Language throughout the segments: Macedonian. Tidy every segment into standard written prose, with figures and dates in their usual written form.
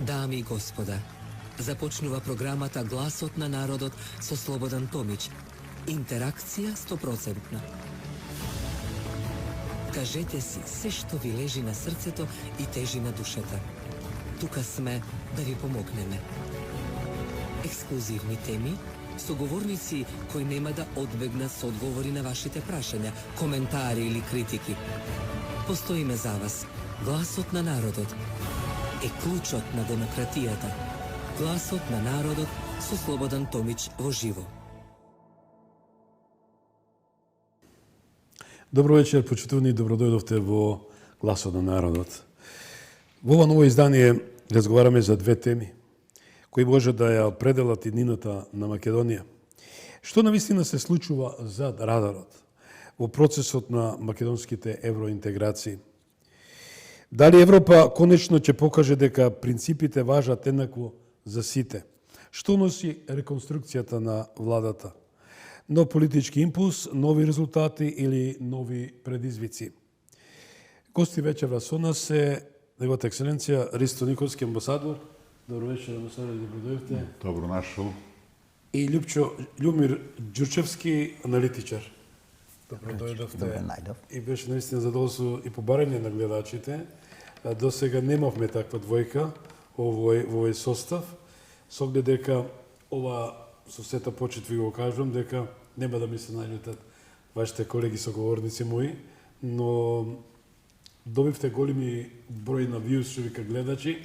Дами и господа, започнува програмата Гласот на народот со Слободан Томич. Интеракција 100%. Кажете си се што ви лежи на срцето и тежи на душата. Тука сме да ви помогнеме. Ексклузивни теми, соговорници кои нема да одбегнат со одговори на вашите прашања, коментари или критики. Постоиме за вас. Гласот на народот е клучот на демократијата. Гласот на народот со Слободан Томич во живо. Добро вечер, почитувани, добродојдовте во Гласот на народот. Во ова ново издание разговараме за две теми кои може да ја определат иднината на Македонија. Што навистина се случува зад радарот во процесот на македонските евроинтеграции? Дали Европа конечно ќе покаже дека принципите важат еднакво за сите? Што носи реконструкцијата на владата? Нов политички импулс, нови резултати или нови предизвици? Гости вечерва со нас е Неговата екселенција Ристо Николски, амбасадор. Добро вечер, амбасадор, добродојдовте. Добро нашол. И Љубомир Ѓурчевски, аналитичар. Добродојдовте. И беше наистина задоволство и побарање на гледачите. До сега немавме таква двојка во овој состав. Со оглед дека ова со сета почит ви го кажувам дека нема да ми се наљутат вашите колеги соговорници мои, но добивте големи број на вјуз, што вика гледачи,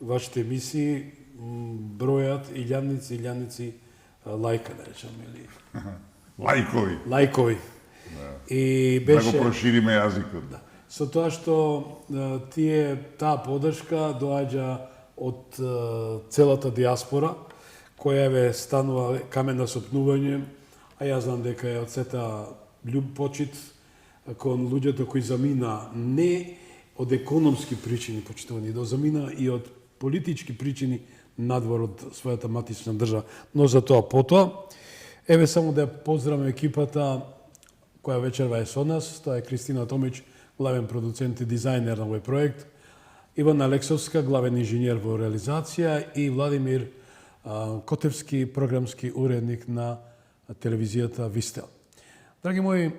вашите емисии бројат илјадници лајка, да речам, или лајкови. И беше да го прошириме јазикот. Да. Со тоа што таа поддршка доаѓа од целата диаспора, која ве станува камен на сопнување, а јас знам дека е од сета почит кон луѓето кои замина не од економски причини, почитувани, да замина и од политички причини надвор од својата матична држава. Но за тоа потоа, еве само да поздравам екипата која вечерва е со нас, тоа е Кристина Томич, главен продуцент и дизајнер на овој проект, Ивана Алексовска, главен инженер во реализација и Владимир Котевски, програмски уредник на телевизијата Вистел. Драги мои,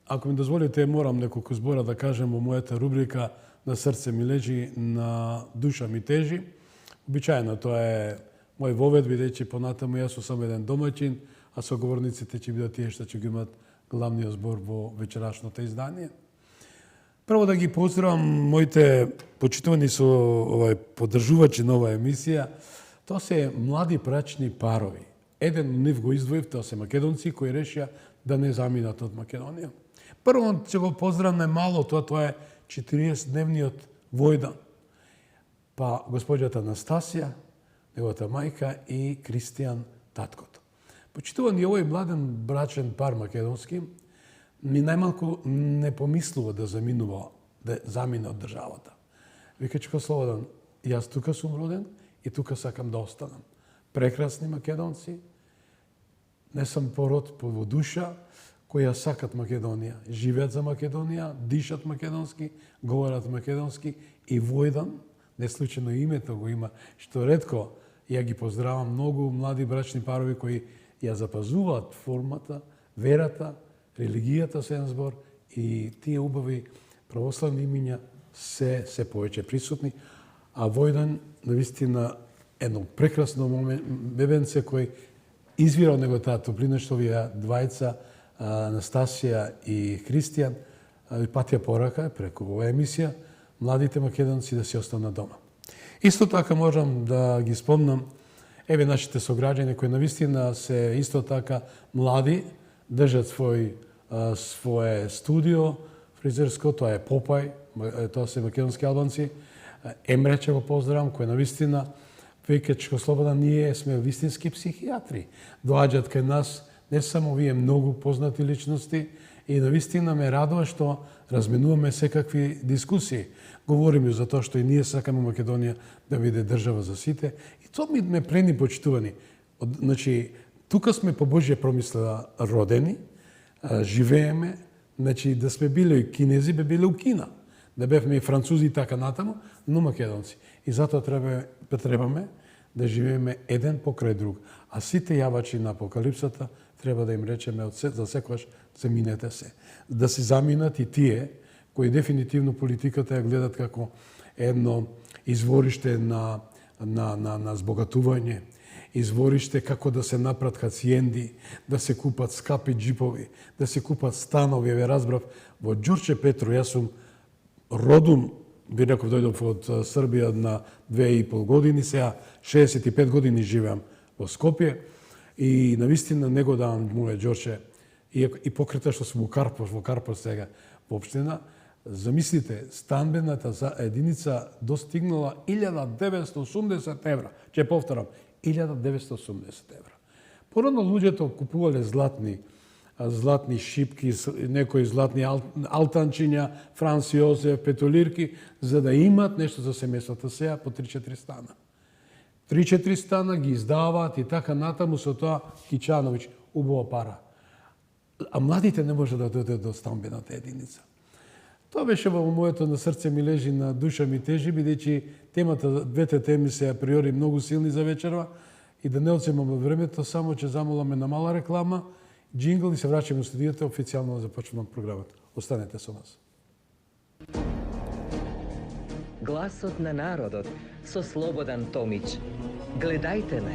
ако ми дозволите, морам неколку збора да кажем во мојата рубрика "На срце ми лежи, на душа ми тежи". Обичаено тоа е мој вовед, бидејќи понатаму јас сум само еден домаќин, а соговорниците ќе бидат тие што ќе го имат главниот збор во вечерашното издание. Прво да ги поздравам моите почитувани со овај поддржувачи на оваа емисија. Тоа се млади брачни парови. Еден од нив го издвоив, тоа се македонци кои решија да не заминат од Македонија. Прво ќе го поздравам најмало, тоа е 40-дневниот Војдан. Па госпоѓата Анастасија, неговата мајка и Кристијан, таткото. Почитувани овој младен брачен пар македонски, ни најмалку не помислува да замине од државата. Викачко Слободан, јас тука сум роден и тука сакам да останам. Прекрасни македонци, не сам пород во душа, кои ја сакат Македонија, живеат за Македонија, дишат македонски, говорат македонски и Војдан, не случајно името го има, што ретко ја ги поздравам многу млади брачни парови кои ја запазуваат формата, верата, религијата со еден збор и тие убави православни имиња се повеќе присутни, а Војдан навистина едно прекрасно бебенце кој извира од него таа топлина што овие двајца, Анастасија и Кристијан, патија порака преку оваа емисија младите македонци да се останат дома. Исто така можам да ги спомнам еве нашите сограѓани кои навистина се исто така млади, држат свое студио фризерско, тоа е Попај, тоа се македонски албанци, Емре ќе го поздравам, кој навистина Викачко Слободан, ние сме вистински психијатри. Доаѓаат кај нас не само вие многу познати личности и навистина ме радува што разменуваме секакви дискусии. Говориме за тоа што и ние сакаме Македонија да биде држава за сите и тоа ме плени почитувани. Значи, тука сме по Божја промисла родени, живееме, значи да сме биле кинези, бе биле у Кина. да бевме и французи и така натаму, но македонци. И затоа требаме да живееме еден покрај друг. А сите јавачи на апокалипсата треба да им речеме за секогаш заминете се. Да се заминат и тие кои дефинитивно политиката ја гледат како едно извориште на збогатување, извориште како да се направат хациенди, да се купат скапи джипови, да се купат станови. Ве разбрав, во Ѓурче Петро, јас сум родом, би реков дојдов од Србија на 2,5 години, сега 65 години живеам во Скопје и навистина не го давам моје Ѓорче и покрета што сум во Карпош сега во општина. Замислите, станбената за единица достигнала 1980 евра. Ќе повторам, 1980 евра. Порано луѓето купувале златни шипки, некои златни алтанчиња, Франц Јозеф, петолирки, за да имат нешто за семејството. Сега по 3-4 стана. 3-4 стана ги издаваат и така натаму со тоа Кичановиќ убава пара. А младите не може да дојдат до станбената единица. Тоа беше во моето на срце ми лежи, на душа ми тежи, бидејќи двете теми се априори многу силни за вечерва и да не одземаме времето, само ќе замоламе на мала реклама, джингл и се враќаме во студиото, официјално да започнувам програмот. Останете со нас. Гласот на народот со Слободан Томич. Гледајте ме.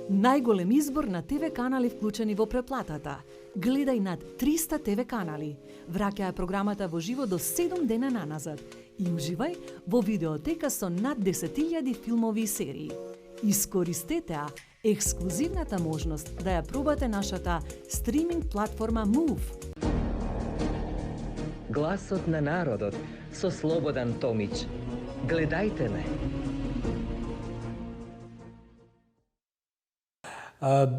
Најголем избор на ТВ канали вклучени во преплатата. Гледај над 300 ТВ канали. Враќај програмата во живо до 7 дена наназад и уживај во видеотека со над 10.000 филмови и серии. Искористете ја ексклузивната можност да ја пробате нашата стриминг платформа Move. Гласот на народот со Слободан Томич. Гледајте ме.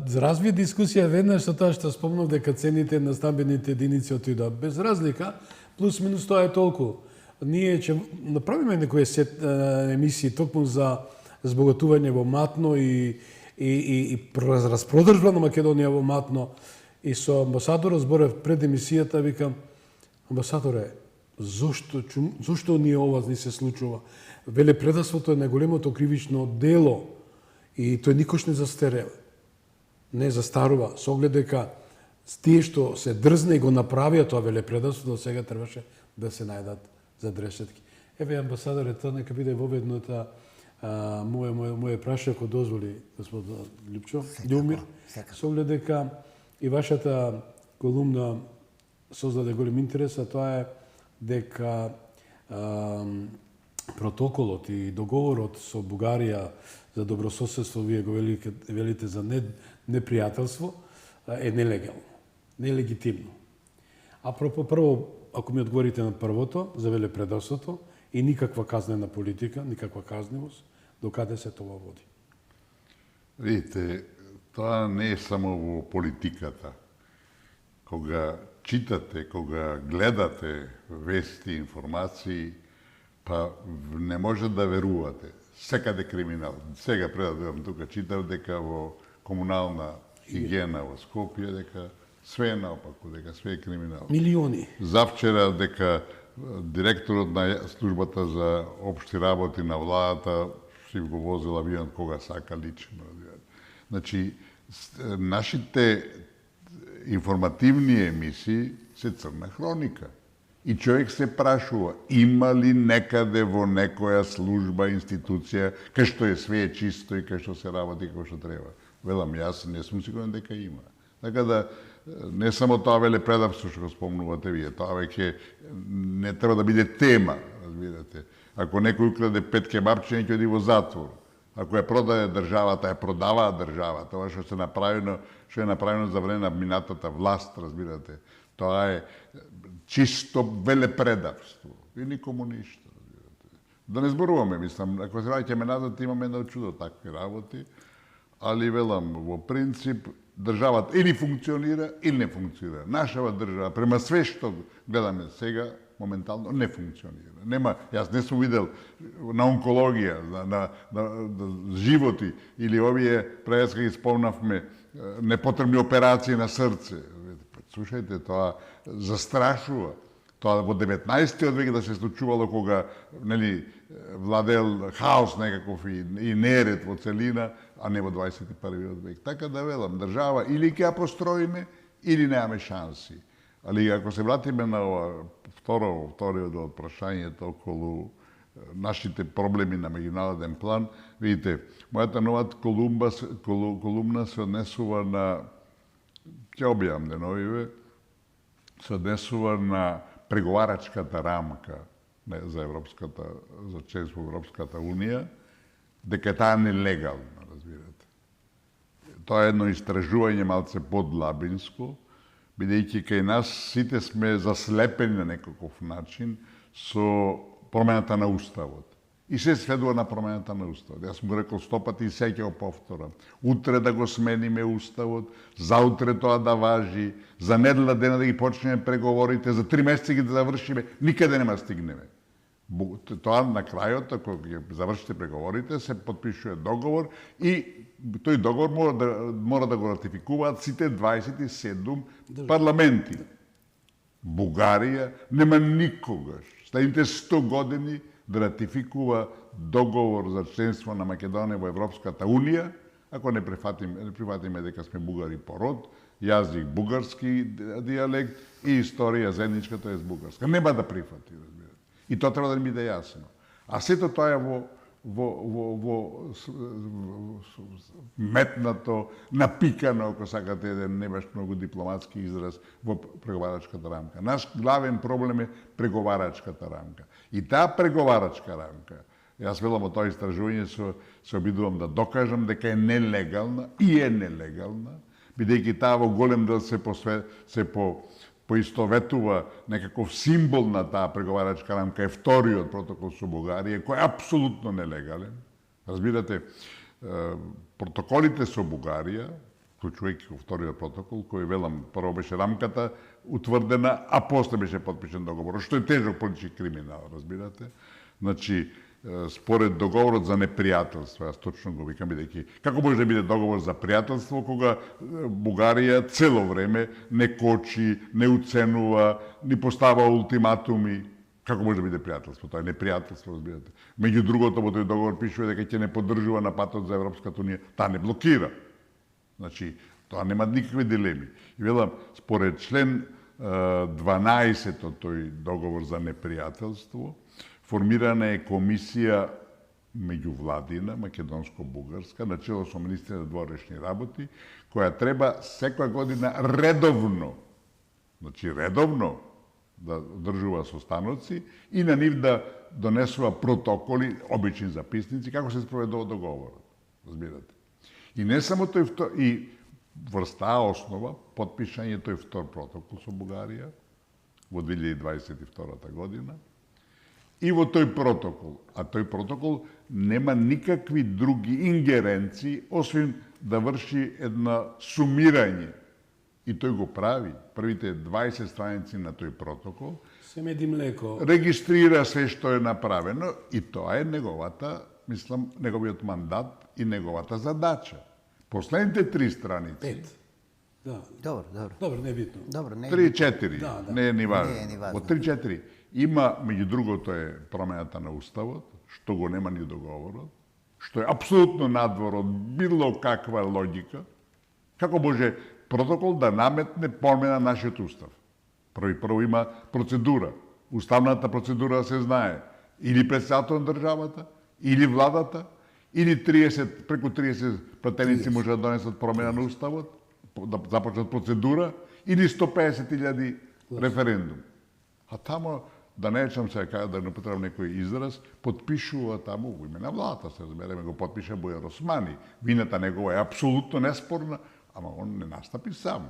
За разви дискусија веднаш со тоа што спомнав дека цените на стамбените единици отидоа без разлика, плюс минус тоа е толку. Ние ќе направиме некои емисии токму за збогатување во Матно и распродржба на Македонија во Матно. И со амбасадорот зборев пред емисијата, викам, амбасадоре, зошто ние ова ни се случува? Велепредавството е најголемото кривично дело и тој никош не застарева. Не застарува, со оглед дека тие што се дрзне и го направија тоа велепредавство, до сега требаше да се најдат задрешетки. Еве, амбасадоре, тоа нека биде воведната моје прашање, ако дозволи господ Лјупчо, Љубомир, со оглед дека и вашата колумна создаде голем интерес, а тоа е дека протоколот и договорот со Бугарија за добрососедство, вие го велите за непријателство, е нелегално, нелегитимно. Прво, ако ми одговорите на првото, за велепредавството, и никаква казнена политика, никаква казнивост, докаде се тоа води? Видите, тоа не е само во политиката. Кога читате, кога гледате вести, информации, па не може да верувате. Секаде криминал. Сега пред да дојдам тука читав дека во комунална хигиена во Скопје дека све е наопаку, дека све е криминал. Милиони. Завчера дека директорот на службата за општи работи на владата си го возил авион кога сака лично. Значи, нашите информативни емисии се црна хроника. И човек се прашува, има ли некаде во некоја служба, институција, кај што е све чисто и кај што се работи како што треба? Велам, јас не сум сигурен дека има. Така да, не само тоа велепредавство што го спомнувате вие, тоа веќе не треба да биде тема, разбирате. Ако некој украде 5 кебапчиња, ќе оди во затвор. Ако ја продаде државата, ја продаваа државата. Тоа што е направено за време на минатата власт, разбирате. Тоа е чисто велепредавство. И никому ништо. Да не зборуваме, мислам, ако се враќаме назад, имаме едно чудо такви работи, али велам, во принцип, државата или функционира, или не функционира. Нашава држава, према све што гледаме сега, моментално не функционира. Нема, јас не сум видел на онкологија, на животи, или овие, преска ги спомнавме, непотребни операции на срце. Слушајте, тоа застрашува. Тоа во 19. век да се случувало кога нели владел хаос некаков и неред во целина, а не во 21. век. Така да велам, држава или ќе ја построиме или немаме шанси. Али ако се вратиме на ова вториот од прашањето околу нашите проблеми на меѓународен план, видите, мојата нова колумна се однесува на, ќе објавам деновиве, се однесува на преговарачката рамка за членство во Европската унија, дека таа нелегална, разбирате. Тоа е едно истражување малце подлабинско, бидејќи кај нас сите сме заслепени на некаков начин со промената на Уставот. И се следува на промената на Уставот. Јас сум го рекол 100 пати и сега ќе го повторам. Утре да го смениме Уставот, заутре тоа да важи, за недела дена да ги почнеме преговорите, за 3 месеци ги да завршиме, никаде нема стигнеме. Тоа на крајот, ако ќе завршите преговорите, се подпишува договор и тој договор мора да го ратификуваат сите 27 парламенти. Бугарија нема никогаш, следните 100 години, да ратификува договор за членство на Македонија во Европската унија, ако не прифатиме дека сме бугари по род, јазик бугарски дијалект и историја заедничка, тоа е бугарска. Нема да прифати, разбирате. И тоа треба да ни биде јасно. А сето тоа е метнато, напикано, ако сакате еден не баш многу дипломатски израз, во преговарачката рамка. Наш главен проблем е преговарачката рамка. И таа преговарачка рамка, јас велам во тоа истражување, се обидувам да докажам дека е нелегална и е нелегална, бидејќи таа во голем дел се поистоветува некаков символ на таа преговарачка рамка е вториот протокол со Бугарија, кој е апсолутно нелегален. Разбирате, протоколите со Бугарија, вклучувајќи го вториот протокол, кој велам, прво беше рамката утврдена, а после беше подпишен договор, што е тежок политички криминал, разбирате? Значи, според договорот за непријателство, јас точно го викам, бидејќи како може да биде договор за пријателство кога Бугарија цело време не кочи, не уценува, ни постава ултиматуми, како може да биде пријателство? Тоа е непријателство, разбирате. Меѓу другото, во тој договор пишува дека ќе не поддржува на патот за Европската унија, таа не блокира. Значи, тоа нема никакви дилеми. И велам, според член 12 од тој договор за непријателство, формирана е комисија меѓувладина, македонско-бугарска, начело со министрите на дворешни работи, која треба секоја година редовно, значи редовно, да одржува состаноци и на нив да донесува протоколи, обични записници, како се спроведува договорот. Разбирате? И не само тој и врз таа основа подпишан е тој втор протокол со Бугарија во 2022 година. И во тој протокол, а тој протокол нема никакви други ингеренции, освен да врши едно сумирање. И тој го прави. Првите 20 страници на тој протокол се меди млеко. Регистрира се што е направено и тоа е неговата, мислам, неговиот мандат и неговата задача. Последните 3 страници. 5. Да. Добро, не е битно. Добро, не е 3-4, Да. не е ни важно. Не е ни важно. Во 3-4 има, меѓу другото е промената на Уставот, што го нема ни договорот, што е апсолутно надвор од било каква логика. Како може протокол да наметне промена на нашиот Устав? Прво има процедура. Уставната процедура се знае. Или председател на државата, или владата, или 30, преку 30 пратеници може да донесат промена на Уставот, да започнат процедура, или 150.000 референдум. А тамо, да не речам сега, да не употребам некој израз, подпишува тамо во име на владата, се разбереме, го подпиша Бојар Османи. Вината негова е апсолутно неспорна, ама он не настапи сам.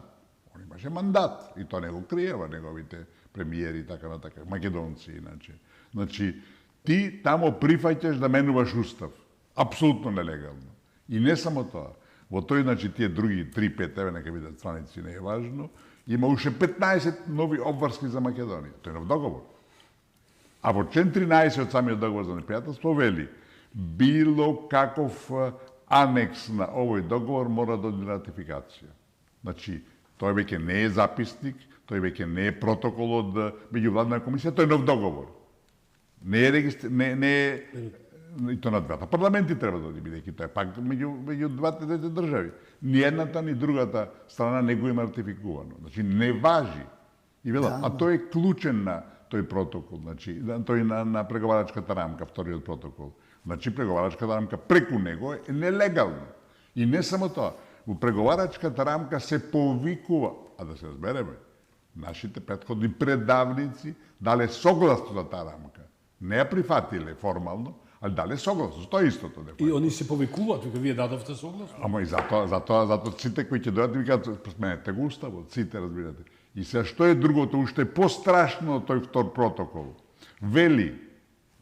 Он имаше мандат и тоа не го криева неговите премиери и така на така, македонци иначе. Значи, ти тамо прифаќаш да менуваш устав. Апсолутно нелегално. И не само тоа. Во тој, значи, тие други 3-5, еве нека видат страници, не е важно, има уште 15 нови обврски за Македонија. Тој е нов договор. А во член 13 од самиот договор за непријателство вели било каков анекс на овој договор мора да оди ратификација. Значи, Тој веќе не е записник, тој веќе не е протокол од меѓувладна комисија, тој е нов договор. Не е и то на двата парламенти треба да бидејќи тоа е пак меѓу двете држави. Ни едната ни другата страна не го има ратификувано. Значи не важи. И вела, а тој е клучен на тој протокол, значи тој на преговарачката рамка, вториот протокол. Значи преговарачката рамка преку него е нелегална. И не само тоа, во преговарачката рамка се повикува, а да се разбереме, нашите претходни предавници дале согласно на таа рамка. Не ја прифатиле формално, ali dalje soglasno, to je isto to. I oni se povikuvat, вие дадовте согласно. Ама и затоа сите кои ќе дојдат викаат сменете го уставот, сите разбирате. И сега што е другото, уште пострашно од тој втор протокол. Вели,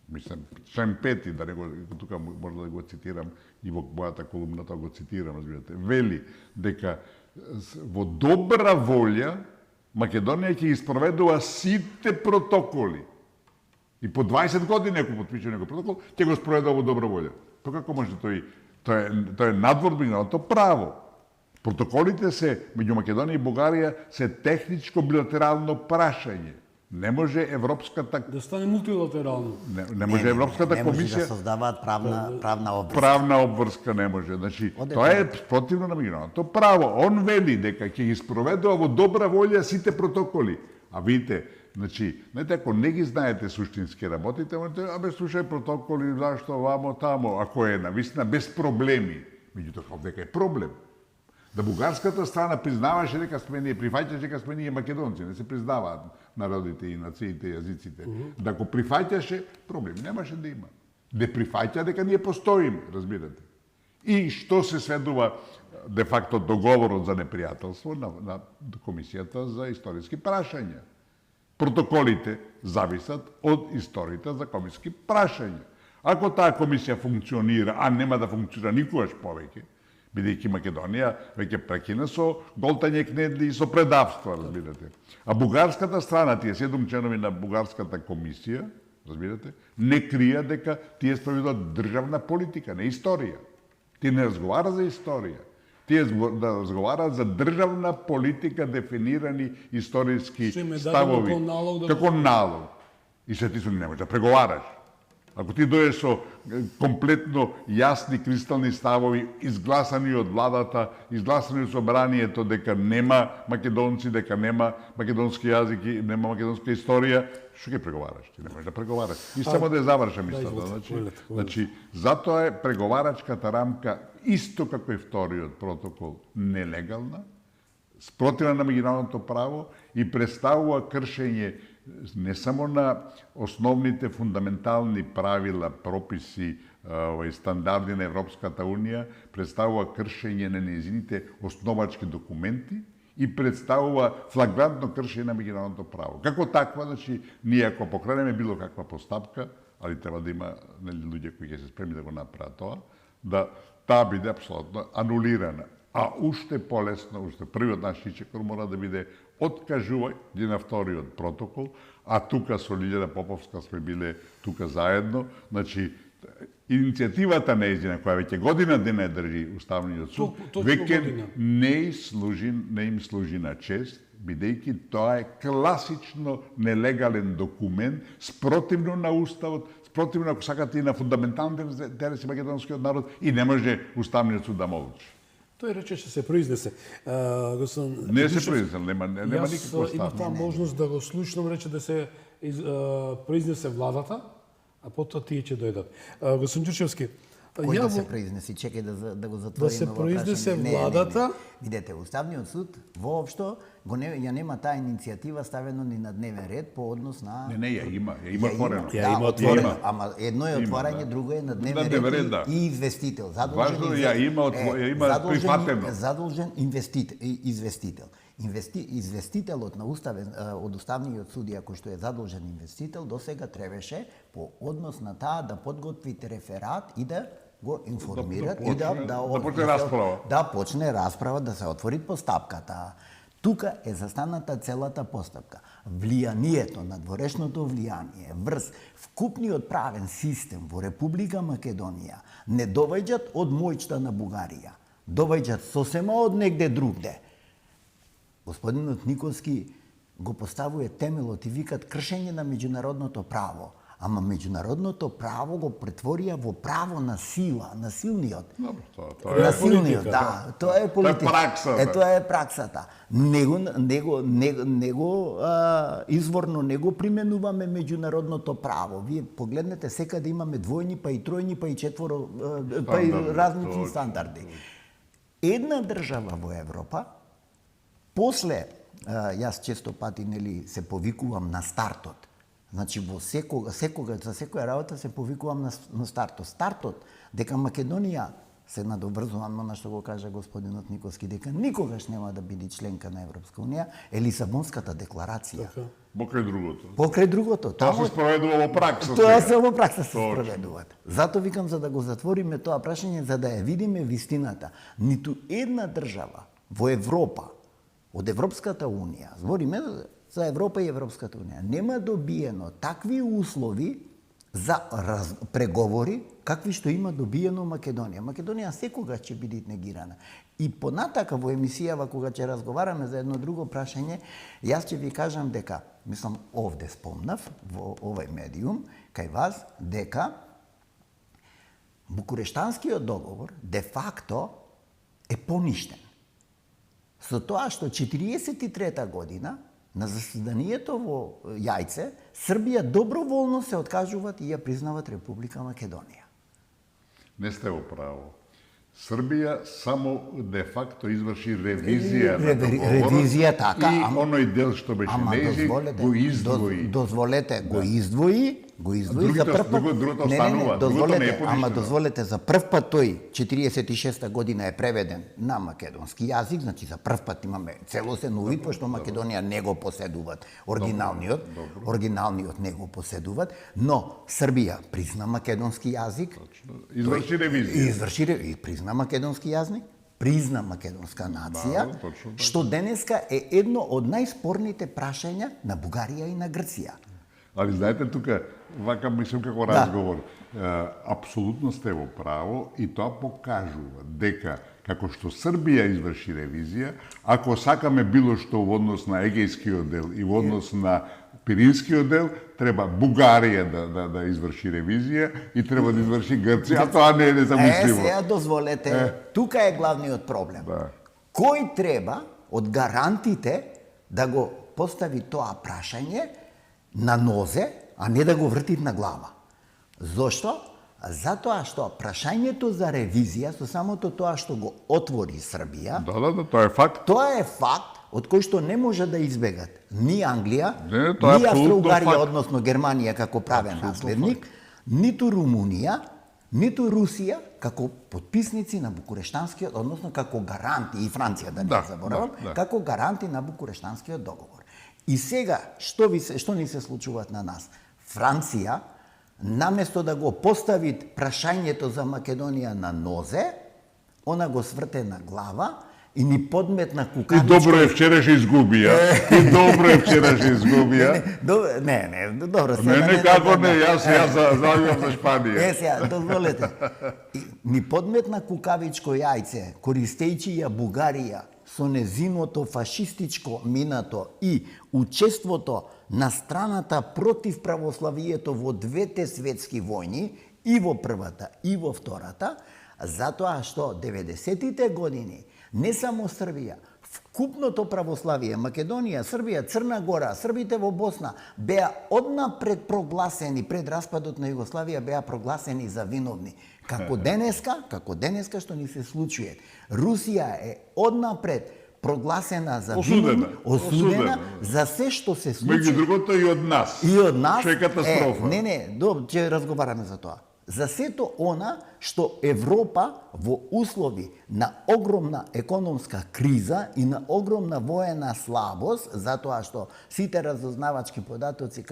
мислам, член 5, да не го тука може да го цитирам и во мојата колумна тоа го цитирам, разбирате. Вели дека во добра волја Македонија ќе испроведува сите протоколи. И по 20 години, ако потпише некој протокол, ќе го спроведува во добра волја. Тоа како може тоа е надвор меѓународното право. Протоколите се меѓу Македонија и Бугарија се техничко билатерално прашање. Не може европската да стане мултилатерално. Не може европската комисија. Не може да создаваат правна обврска. Правна обврска не може. Значи, тоа е противно на меѓународното право. Он вели дека ќе ги спроведува во добра волја сите протоколи. А видите, значи, знаете, ако не ги знаете суштински работите, абе слушај протоколи, зашто вамо тамо, ако е навистина без проблеми. Меѓутоа, дека е проблем. Да бугарската страна признаваше дека сме ние, прифаќаше дека сме ние македонци, не се признаваат народите и нациите и јазиците. Да ако прифаќаше, проблеми немаше да има. Да прифаќа дека ние постоиме, разбирате. И што се сведува де факто договорот за непријателство на Комисијата за историски прашања. Протоколите зависат од историите за комисијски прашања. Ако таа комисија функционира, а нема да функционира никогаш повеќе, бидејќи Македонија веќе прекина со голтање кнедли и со предавства, разбирате. А бугарската страна, тие 7 членови на бугарската комисија, разбирате, не крија дека тие спроведуваат државна политика, не историја. Тие не разговара за историја. Тие разговараат за државна политика, дефинирани историски ставови. Како налог. И се ти не можеш да преговараш. Ако ти дојдеш со комплетно јасни кристални ставови, изгласани од владата, изгласани од собранието дека нема македонци, дека нема македонски јазик, нема македонска историја, што ќе преговараш? Ти не можеш да преговараш. И само да ја завршам мислата. Значи, затоа е преговарачката рамка исто како и вториот протокол нелегална, спротивна на меѓународното право и представува кршење не само на основните фундаментални правила, прописи и стандарди на Европската Унија, представува кршење на нејзините основачки документи и представува флагрантно кршење на меѓународното право. Како таква, значи, ние ако покренеме било каква постапка, али треба да има луѓе кои ќе се спремни да го направат тоа, да таа биде апсолутно анулирана. А уште полесно, уште првиот наш чекор мора да биде откажување на вториот протокол, а тука со Лиљана Поповска сме биле тука заедно, значи иницијативата нејзина која веќе година дена држи Уставниот суд, веќе не им служи на чест, бидејќи тоа е класично нелегален документ, спротивно на Уставот, спротивно, ако сакате, и на фундаменталните интереси македонскиот народ, и не може Уставниот суд да молчи. Тој рече што се произнесе. Не се произнесе, нема никаква става. Има таа можност да го слушнам, рече да се произнесе владата, а потоа тие ќе дојдат. Господин Ѓурчевски, Кој да се произнеси? Чекај да го затвориме. Да се произнесе владата. Видете, Уставниот суд воопшто ја нема таа иницијатива ставено ни на дневен ред по однос на... Не, ја има отворено. Да, отворено. Ама едно е отворање, друго е на дневен ред и известител. Важно ја има прифатено. Задолжен известител. Известителот на од Уставниот судија кој што е задолжен инвестител досега требаше по однос на таа да подготвите реферат и да го информираат и да почне расправа, да се отвори постапката. Тука е застаната целата постапка. Влијанието, надворешното влијание, врз вкупниот правен систем во Република Македонија не доваѓаат од моќта на Бугарија, доваѓаат сосема од негде другде. господинот Николски го поставува темелот и викат кршење на меѓународното право. Ама меѓународното право го претворија во право на сила, на силниот. Добро, тоа На е силниот, политика. да, тоа е политика. Тоа е праксата. Тоа е праксата. Него изворно не го применуваме меѓународното право. Вие погледнете, секаде имаме двојни, па и тројни, па и четворо, па и различни стандарди. Една држава во Европа, после, јас често пати нели се повикувам на стартот. Значи во за секоја работа се повикувам на стартот. Стартот дека Македонија, се надоврзувам на што го кажа господинот Николски, дека никогаш нема да биде членка на Европска унија, е Лисабонската декларација. Покрај другото. Покрај другото. Тоа се спроведува во пракса. Тоа се во пракса се спроведуваат. Зато викам за да го затвориме тоа прашање, за да ја видиме вистината. Ниту една држава во Европа, од Европската унија, збориме за Европа и Европската унија, нема добиено такви услови за преговори какви што има добиено Македонија. Македонија секогаш ќе биде негирана. И понатака во емисијава кога ќе разговараме за едно друго прашање, јас ќе ви кажам дека, мислам овде спомнав во овој медиум кај вас дека Букурештанскиот договор де факто е поништен. Со тоа што 43 година на заседанието во Јајце, Србија доброволно се откажуваат и ја признават Република Македонија. Не сте во право. Србија само де факто изврши ревизија на договорот. Ревизија така, и оној дел што беше нејзин го издвои. Дозволете, го издвои за прв пат. Другото останува, другото не е поништено. Дозволете, за прв пат тој 46 година е преведен на македонски јазик, значи за прв пат имаме целосен увид, пошто Македонија не го поседуваат оригиналниот не го поседуваат, но Србија призна македонски јазик, Изврши ревизија. и призна македонски јазик, призна македонска нација, што денеска е едно од најспорните прашања на Бугарија и на Грција. Али знаете тука, вака мислам како разговор, апсолутно сте во право и тоа покажува дека како што Србија изврши ревизија, ако сакаме било што во однос на Егејскиот дел и во однос на Пиринскиот дел, треба Бугарија да изврши ревизија и треба да изврши Грција, а тоа не е незамисливо. Сега дозволете, тука е главниот проблем. Да. Кој треба од гарантите да го постави тоа прашање на нозе, а не да го врти на глава? Зошто? Затоа што прашањето за ревизија, со самото тоа што го отвори Србија, Да, тоа е факт. тоа е факт од кој што не може да избегат ни Англија, тоа е ни апсолутно Австро-Угарија, факт. односно Германија како правен наследник, ниту Румунија, ниту Русија како потписници на Букурештанскиот, односно како гаранти, и Франција да не заборавам, како гаранти на Букурештанскиот договор. И сега, што ни се случуваат на нас? Франција, наместо да го постави прашањето за Македонија на нозе, она го сврте на глава и ни подметна И кукавичка. добро е вчераш изгубија. И добро е вчераш изгубија. Добро. Не, како не, јас завивам за Шпанија. Сега, дозволете. Ни подметна кукавичко јајце, користејќи ја Бугарија со незиното фашистичко минато и учеството на страната против православието во двете светски војни, и во првата, и во втората, затоа што 90-тите години не само Србија, вкупното православие, Македонија, Србија, Црна Гора, србите во Босна, беа однапред прогласени, пред распадот на Југославија, беа прогласени за виновни. Како денеска што ни се случува. Русија е однапред прогласена за виновна, осудена за се што се случува. Меѓу другото и од нас. И од нас. Што е катастрофа. Ќе разговараме за тоа. За сето она што Европа во услови на огромна економска криза и на огромна воена слабост, затоа што сите разузнавачки податоци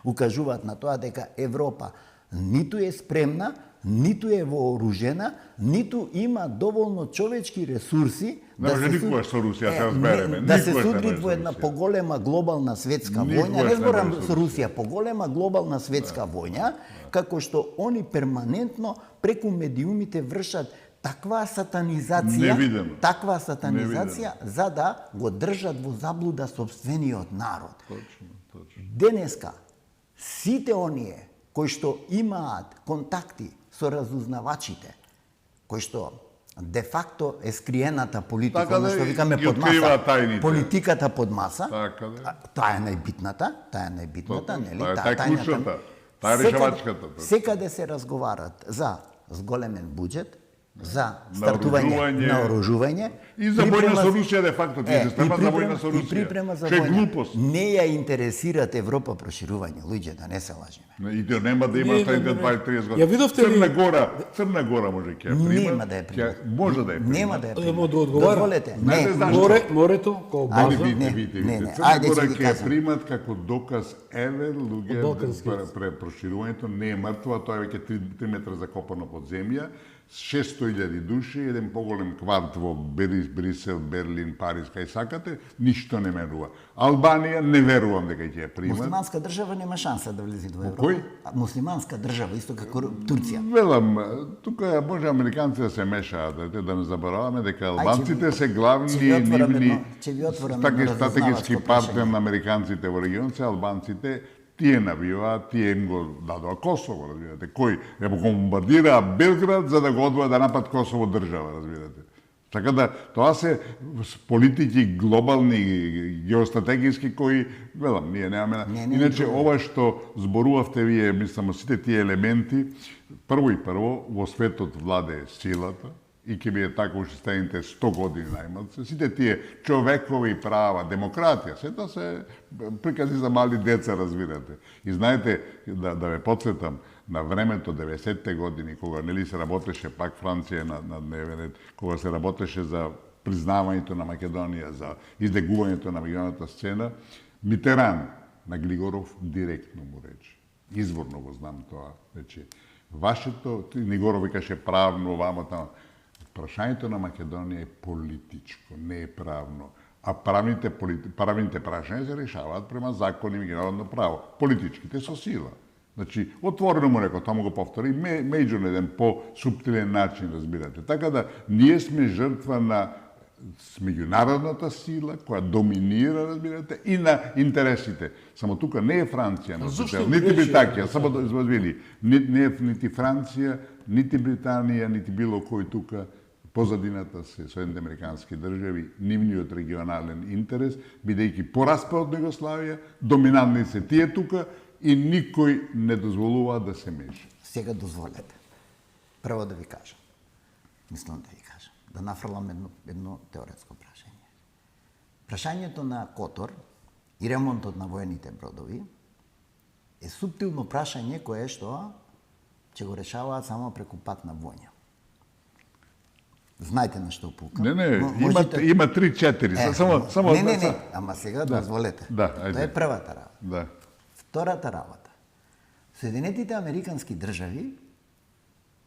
укажуваат на тоа дека Европа ниту е спремна, ниту е вооружена, ниту има доволно човечки ресурси да се судри во една поголема глобална светска војна, не зборам со Русија, поголема глобална светска војна, како што они перманентно преку медиумите вршат таква сатанизација, Невидено. таква сатанизација за да го држат во заблуда собствениот народ. Точно. Денеска сите оние кои што имаат контакти со разузнавачите, кои што де факто е скриената политика, Така да што викаме ги под открива маса, тајните. политиката под маса, Така да. таа е најбитната, нели? Таа е тајната- клучната, таа е решавачката. Секаде се разговарат за зголемен буџет, за стартување Наоружување. на оружување И за војна со Русија, де факто, тие се спремат за војна со и Русија. припрема за Што е војна. глупост. Не ја интересираат Европа проширување, луѓе, да не се лажеме. И тоа нема да има Не, следните не. 20-30 години. Ја видовте ли- Црна Гора може ќе ја прима. Нема да ја прима. Може да ја прима. Нема да ја Нема прима. да одговара. Дозволете. Знаете Не, зашто? Морето, као Ајде, база, не, Видите. не, Црна ајде Гора ќе ви ќе ја кажам. примат како доказ, еве, луѓе, Балкански. проширувањето не е мртво, тоа е веќе 3 метра закопано под земја, 600.000 души, еден поголем кварт во Брисел, Берлин, Париз, кај сакате, ништо не мерува. Албанија не верувам дека ќе ја примат. Муслиманска држава нема шанса да влезе во Европа. кој? Муслиманска држава, исто како Турција. Велам, тука може американците да се мешаат, да не забораваме дека албанците се главни ќе ви отворам нивни едно- ќе ви отворам едно стратегиски разузнавачко партнер прашање. на американците во регионот се албанците. Тие навиваат, тие им го дадоа Косово, разбирате. Кој ја го бомбардира Белград за да го одвоја да напад Косово држава, разбирате. Така да, тоа се политики глобални, геостратегиски кои, велам, ние немаме. Не, Иначе, ова што зборувавте вие, мислам, сите тие елементи, прво, во светот владее силата, и ќе биде така уште следните 100 години најмалце. Сите тие човекови права, демократија, сето се прикази за мали деца, разбирате. И знаете, да ве потсетам, на времето 90-те години, кога нели се работеше пак Франција на дневен ред, кога се работеше за признавањето на Македонија, за излегувањето на меѓународната сцена, Митеран на Глигоров директно му рече. Изворно го знам тоа. Рече, вашето, Глигоров викаше правно, вамо тамо. Прашањето на Македонија е политичко, не е правно. А правните прашања се решаваат према закони и меѓународно право. Политичките со сила. Значи, отворено му рекол, тоа му го повтори, меѓу на еден по-суптилен начин, разбирате. Така да, ние сме жртва на меѓународната сила, која доминира, разбирате, и на интересите. Само тука не е Франција, нити Британија, само да извели, не е нити Франција, нити Британија, нити било кој тука, позадината се Соединените американски држави, нивниот регионален интерес, бидејќи по распад од Југославија, доминантни се тие тука и никој не дозволува да се меша. Сега дозволете. Прво да ви кажам. Мислам да ви кажам. Да нафрлам едно теоретско прашање. Прашањето на Котор и ремонтот на воените бродови е суптилно прашање кое што ќе го решаваат само преку пат на војна. Знаете на што пукам? Не, има 3-4. Само Не, ама сега дозволете. Да, Тоа ајде. е првата работа. Да. Втората работа. Соединетите американски држави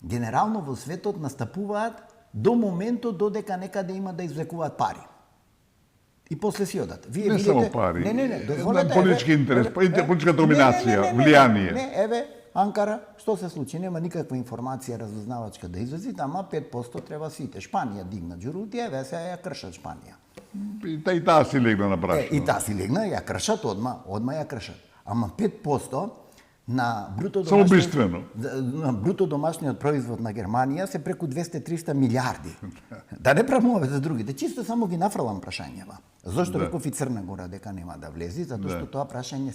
генерално во светот настапуваат до моментот додека некаде има да извлекуваат пари. И после си одат. Вие Не видите... само пари. Не, дозволете. Политички интерес, политичка доминација, влијание. Не, Анкара, што се случи? Нема никаква информација разузнавачка да излезе, ама 5% треба сите. Шпанија дигна џурути, еве се ја кршат Шпанија. И таа си легна на прашно. И таа си легна, ја кршат одма ја кршат. Ама 5% на Самоубиствено. на бруто домашниот производ на Германија се преку 200-300 милиарди. Да не правмуваме за другите, чисто само ги нафрлам прашањава. Зошто реков и Црна Гора дека нема да влези? Затоа што тоа прашање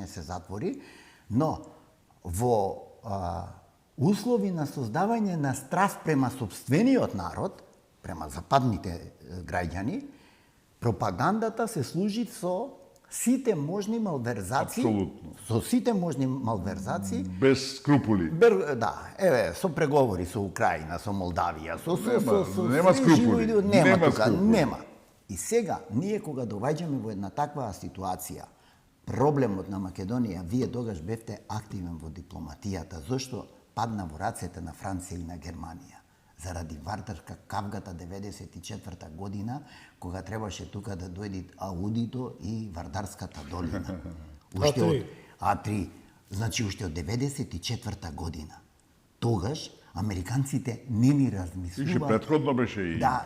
се затвори. Но во услови на создавање на страв према сопствениот народ, према западните граѓани, пропагандата се служи со сите можни малверзации. Апсолутно. Со сите можни малверзации. Без скрупули. Со преговори со Украина, со Молдавија, нема скрупули. Нема тука, скрупули. нема. И сега, ние кога доаѓаме во една таква ситуација, проблемот на Македонија, вие тогаш бевте активен во дипломатијата, зошто падна во рацете на Франција и на Германија? Заради Вардарска кавгата 94 година, кога требаше тука да дојдат Аудито и Вардарската долина. А3. А3. Значи, уште од 94 година. Тогаш Американците не ни Више, размислуваат. претходно беше и... Да,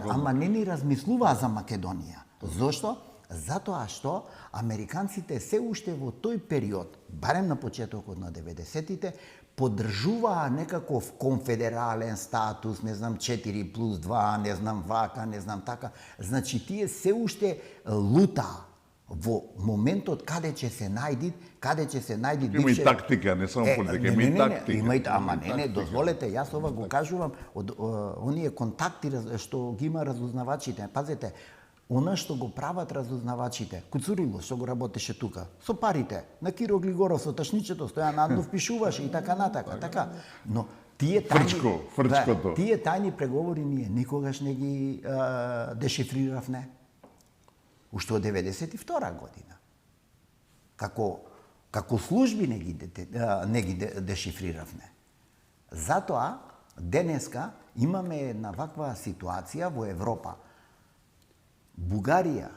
ама не ни размислуваа за Македонија. Зошто? Затоа што американците се уште во тој период, барем на почетокот на 90-тите, поддржуваа некаков конфедерален статус, не знам 4+2, не знам вака, не знам така. Значи тие се уште лутаа во моментот каде ќе се најди Има и тактика, не само политика, има и тактика. Ама не, дозволете, јас ова го кажувам од оние контакти што ги има разузнавачите. Пазете, она што го прават разузнавачите, Куцурило што го работеше тука, со парите, на Киро Глигоров со ташничето, Стојан Андов пишуваше и така натака, така. Но тие Фрчкото. тие тајни преговори ние никогаш не ги дешифриравме. Уште од 92 година. Како служби не ги дешифриравме. Затоа денеска имаме една ваква ситуација во Европа. Бугарија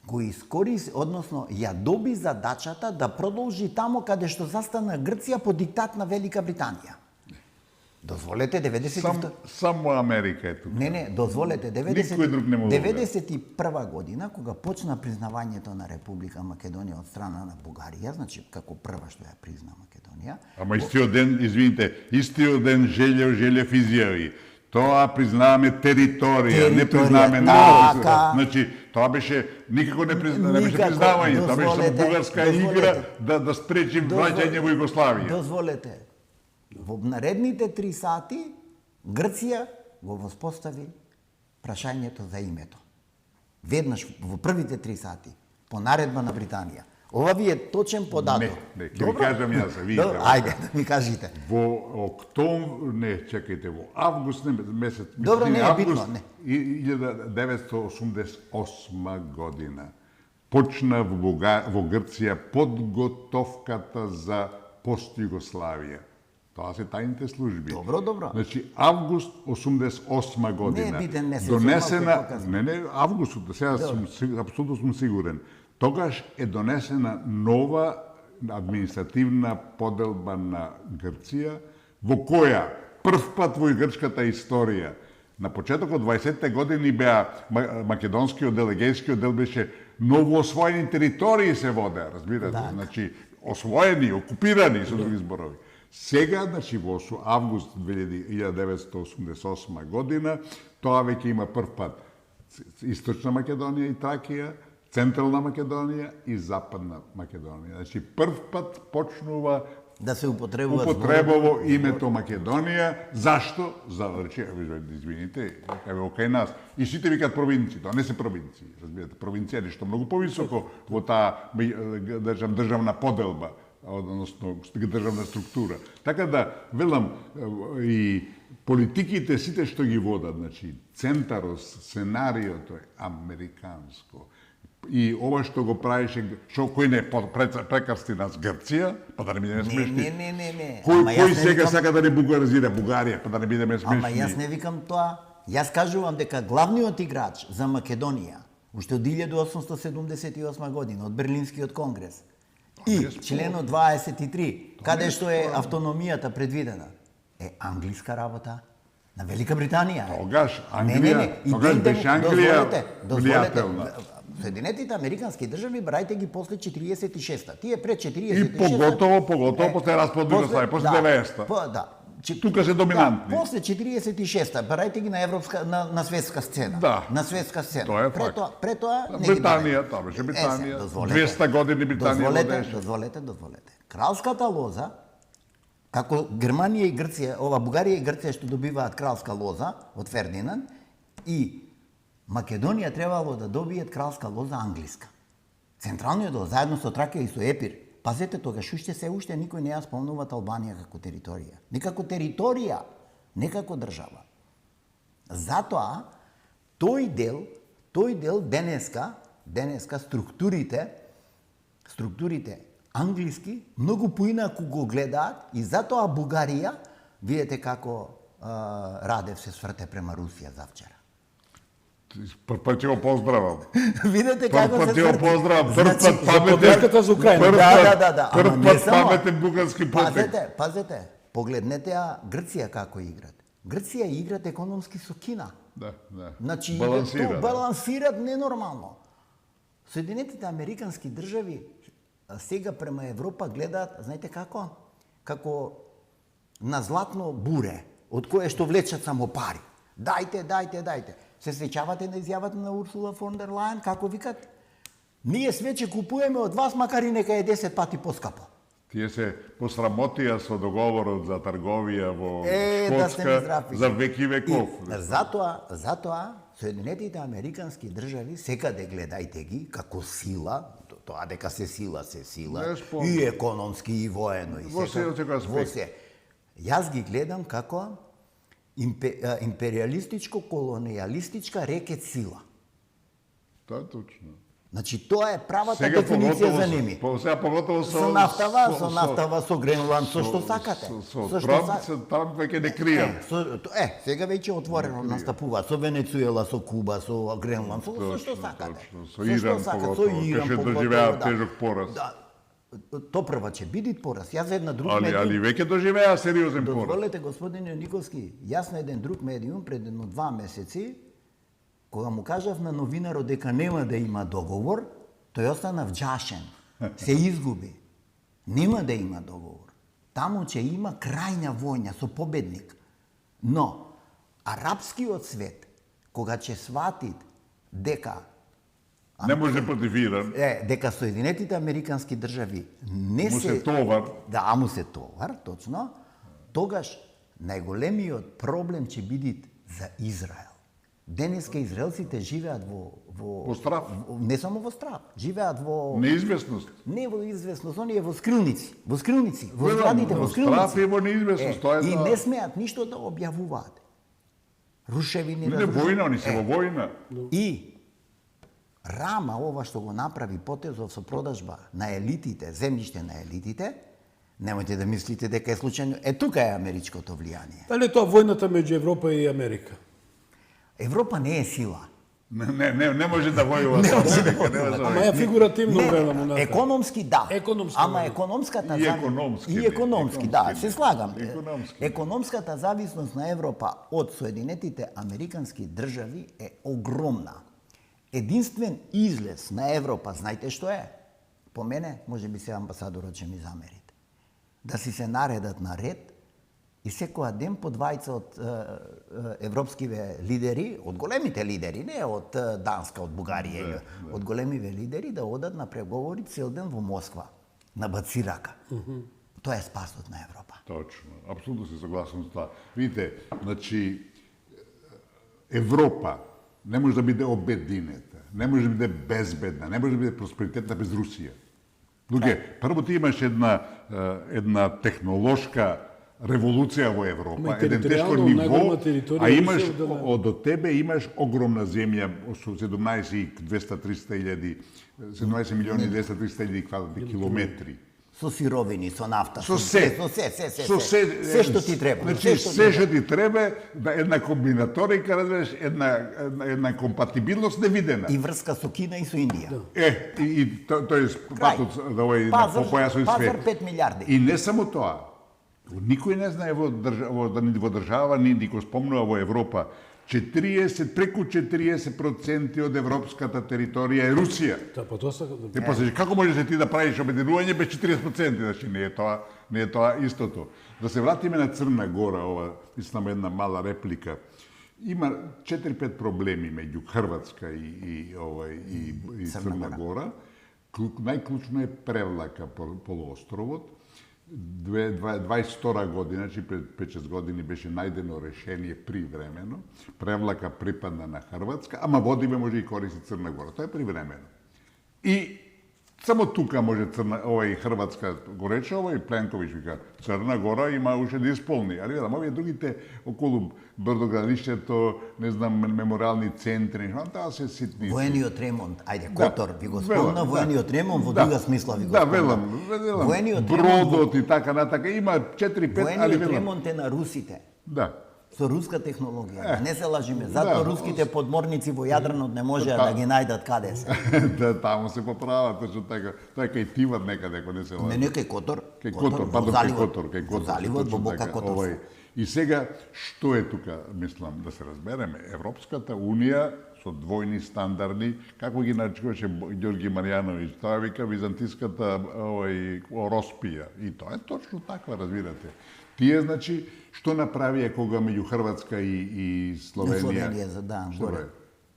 го искористи, односно ја доби задачата да продолжи тамо каде што застана Грција по диктат на Велика Британија. Дозволете 92 Само Америка е тука. Не, дозволете Никој друг не може. 91 година кога почна признавањето на Република Македонија од страна на Бугарија, значи како прва што ја призна Македонија. Ама истиот ден, извините, Желев изјави. Тоа признаваме територија, не признаваме народ. Значи, тоа беше никако не беше признавање, тоа беше само бугарска игра да спречи враќање во Југославија. Дозволете. Во наредните 3 сати Грција го воспостави прашањето за името. Веднаш во првите 3 сати, по наредба на Британија. Ова ви е точен податок. Не, ќе ви кажам јас, ви. Ајде, да ми кажите. Во во август месец. Добро, не е битно, не. 1988 година почна во Грција подготовката за пост-Југославија. Тоа се тајните служби. Добро. Значи, август 88 година. Не е битен месец, донесена, не, август, сега апсолутно сум сигурен. Тогаш е донесена нова административна поделба на Грција, во која прв пат во грчката историја, на почетокот 20-те години беа македонскиот дел, егејскиот дел беше новоосвоени територии се водеа, разбирате? Значи, освоени, окупирани, со други зборови. Сега, значи, во август 1988 година, тоа веќе има прв пат Источна Македонија и Тракија, Централна Македонија и Западна Македонија. Значи, прв пат почнува да се употребува името Македонија. Зашто? За да рече, извините, еве окај нас. И сите викаат провинции, тоа не се провинции, разбирате. Провинција е нешто многу повисоко во таа државна поделба, односно државна структура. Така да, велам, и политиките сите што ги водат, значи, центарот, сценариото е американско. И ова што го правише, кој не прекрсти нас Грција, па да не бидеме смешни. Не. Кој сега сака да не бугаризира Бугарија, па да не бидеме смешни. Ама јас не викам тоа. Јас кажувам дека главниот играч за Македонија, уште од 1878 година, од Берлинскиот конгрес, и членот 23, каде што е автономијата предвидена, е англиска работа на Велика Британија. Тогаш беше Англија влијателна. Соединетите американски држави брајте ги после 46-та. Тие пред 46-та. И поготово после распад Југославија, после 90-та. Да. Тука се доминантни. После 46-та, брајте ги на европска на светска сцена. Да. На светска сцена. Тоа е факт. Пред тоа Британија, тоа беше Британија. 200 години Британија водеше. Дозволете. Кралската лоза, како Германија и Грција, Бугарија и Грција што добиваат кралска лоза од Фердинанд, и Македонија требало да добијат кралска лоза англиска. Централниот дел, заедно со Тракија и со Епир. Пазете, тогаш уште никој не ја спомнува Албанија како територија. Не како територија, не како држава. Затоа, тој дел денеска структурите англиски многу поинаку го гледаат и затоа Бугарија, видите како Радев се сврте према Русија завчера. Прв ќе го поздравам. Видете како се сврте. Прв ќе го поздравам. Поддршката за Украина. Прв пат паметен бугарски потек. Пазете. Погледнете Грција како играт. Грција играт економски со Кина. Да. Значи, Балансира, то балансират ненормално. Соединетите Американски држави сега према Европа гледаат, знаете како? Како на златно буре, од кое што влечат само пари. Дајте. Се сеќавате на изјавата на Урсула фон дер Лајен, како викат? Ние свече купуваме од вас, макар и нека е 10 пати поскапо. Тие се посрамотија со договорот за трговија во да сте ми Шкотска здрави. за веки веков. Затоа Соединетите Американски држави секаде гледајте ги како сила, тоа дека се сила, Не спомнам. и економски и воено и Во секој аспект. Јас ги гледам како империалистичко колонијалистичка рекет сила. Тоа е точно. Значи тоа е правата дефиниција за ними. Сега поготово Со нафтава, со Гренланд, со што сакате. Со Трамп веќе не кријам. Сега веќе отворено настапува со Венецуела, со Куба, со Гренланд, со што сакате. Со Иран поготово, кај ќе доживеат тежок пораз. То прва ќе биде пораз. Јас за една друг Али медиум. веќе доживеа сериозен пораз. Дозволете, господине Николски, јас на еден друг медиум пред 2 месеци, кога му кажав на новинарот дека нема да има договор, тој остана вџашен. Се изгуби. Нема да има договор. Таму ќе има крајна војна со победник. Но арапскиот свет, кога ќе сватит дека Не може против Иран. дека Соединетите Американски држави не Му се се товар. Да, му се товар, точно. Тогаш најголемиот проблем ќе биде за Израел. Денеска израелците живеат Во страв. не само во страв, живеат во Неизвестност. не во известност, оние во скрилници, во Верно, зградите, во во страв скрилници. и во неизвестност, тоа е И да. не смеат ништо да објавуваат. Рушевини, Не војна, они се во војна. И Рама, ова што го направи потезов со продажба на елитите, земјиште на елитите, немојте да мислите дека е случајно. Тука е америчкото влијание. Дали е тоа војната меѓу Европа и Америка? Европа не е сила. Не може да војува со Америка. Ама ја фигуративно велам уната. Економски да. Економски, Ама да. економската И економски, и економски, да, се слагам. Економски. Економската зависност на Европа од Соединетите Американски држави е огромна. Единствен излез на Европа, знаете што е? По мене, може би се амбасадорот ќе ми замерите. Да си се наредат на ред и секоја ден по двајца од европскиве лидери, од големите лидери, не од Данска, од Бугарија, од големиве лидери да одат на преговори цел ден во Москва, на бацирака. Тоа е спасот на Европа. Точно, апсолутно се согласувам со тоа. Видите, значи Европа не може да биде обединета, не може да биде безбедна, не може да биде просперитетна без Русија. Луѓе, прво ти имаш една технолошка револуција во Европа, еден тешко ниво, а имаш од тебе имаш огромна земја со 17 милиони 200-300 илјади квадратни километри. Со сировини, со нафта, Со се што ти треба. Значи, се што ти треба, една комбинаторика, разбираш, една компатибилност невидена. И врска со Кина и со Индија. И тој патот да овој на попојасен свет. Пазар 5 милиарди. И не само тоа. Никој не знае во држава, ни го спомнува во Европа, преку 40% од европската територија е Русија. Како можеш ти да правиш обединување без 40%? Значи, не е тоа истото. Да се вратиме на Црна Гора, ова, само една мала реплика. Има 4-5 проблеми меѓу Хрватска и Црна Гора. Најклучно е Превлака полуостровот. 22 година, значи пред 5-6 години беше најдено решение привремено. Превлака припадна на Хрватска, ама водиве може и користи Црна Гора. Тоа е привремено. И само тука може Хрватска го рече, Пленковиќ вика, Црна Гора има уште да исполни. Али ведам, овие другите околу бродоградишето, не знам, мемориални центри, тоа се ситни. Воениот ремонт, ајде, Котор, ви го спомна, воениот ремонт во друга смисла ви го спомна. Да, велам, бродот и така натака, има 4-5, али воениот велам. ремонт е на русите. Да. Со руска технологија, да не се лажиме. Затоа да, руските подморници во Јадранот не можеа да ги најдат каде се. Да, таму се поправа, точно така. Тоа е кај Тиват некаде, ако не се лажи. Не, кај Котор. Кај Котор, падо кај Котор. Во заливот, во Бока Котор. И сега, што е тука, мислам, да се разбереме, Европската Унија со двојни стандарди, како ги наречуваше Ѓорги Маријановиќ, тоа вика византиската Роспија. И тоа е точно таква, разбирате. Тие, значи, што направија кога меѓу Хрватска и Словенија? Што е?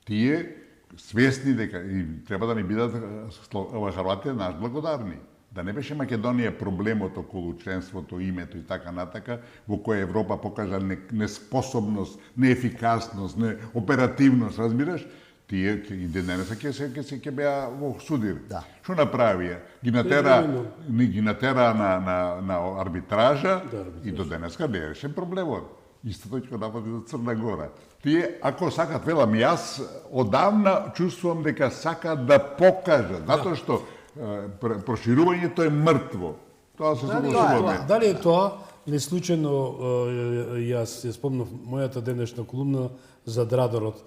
Тие свесни дека и треба да ни бидат Хрватите наш благодарни. Да не беше Македонија проблемот околу членството, името и така натака, во која Европа покажа неспособност, неефикасност, неоперативност, разбираш? Тие и денеса ќе беа во судир. Да. Што направија? Ги натера на арбитража и до денеска не реше проблемот. Истото ќе напади за Црна Гора. Тие, ако сакат, велам, јас одавна чувствувам дека сакат да покажат, затоа што проширувањето е мртво. Тоа се согласуваме. Дали е тоа? Не случајно јас ја спомнав мојата денешна колумна за Драдарот.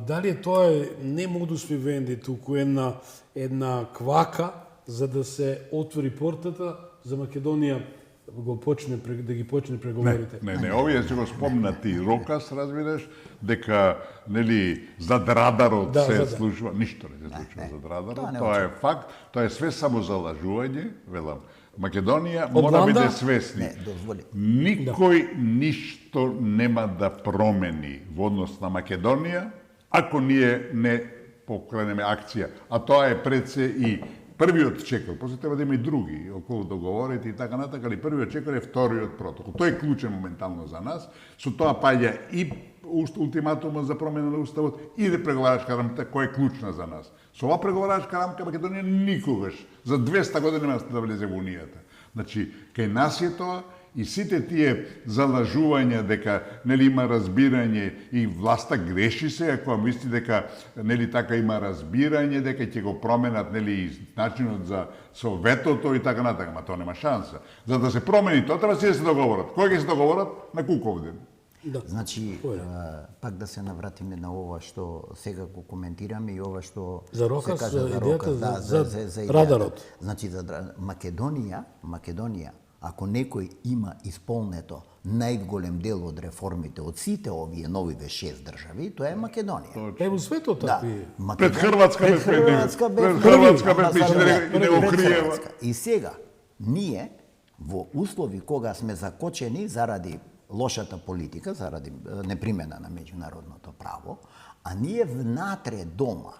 Дали е тоа не модус вивенди, туку една квака за да се отвори портата за Македонија да ги почне преговорите. Не, овие се го спомнати Рокас, разбираш, дека нели за Драдарот се случува, ништо не се случува за Драдарот, тоа е факт, тоа е све само за лажување, велам. Македонија мора биде свесни. Никој ништо нема да промени во однос на Македонија ако ние не покренеме акција, а тоа е пред се и првиот чекор, после треба да има и други околу договорите и така натака, али првиот чекор е вториот протокол. Тој е клучен моментално за нас. Со тоа паѓа и ултиматумот за промена на уставот и преговарачка рамка која е клучна за нас. Со оваа преговарачка рамка Македонија никогаш за 200 години нема да влезе во унијата. Значи, кај нас е тоа и сите тие залажувања дека нели има разбирање и власта греши се ако мисли дека нели така има разбирање дека ќе го променат нели начинот за со ветото и така натака, ма тоа нема шанса. За да се промени тоа треба да се договорат. Кој ќе се договорат? На Куковден. Да. Значи, пак да се навратиме на ова што сега го коментираме и ова што за Рокас, се кажа за Рокас, за Радарот. Значи за Македонија, ако некој има исполнето најголем дел од реформите од сите овие новиве 6 држави, тоа е Македонија. Во светот такви. Пред Хрватска не го криева. И сега ние во услови кога сме закочени заради лошата политика, заради непримена на меѓународното право, а ние внатре дома,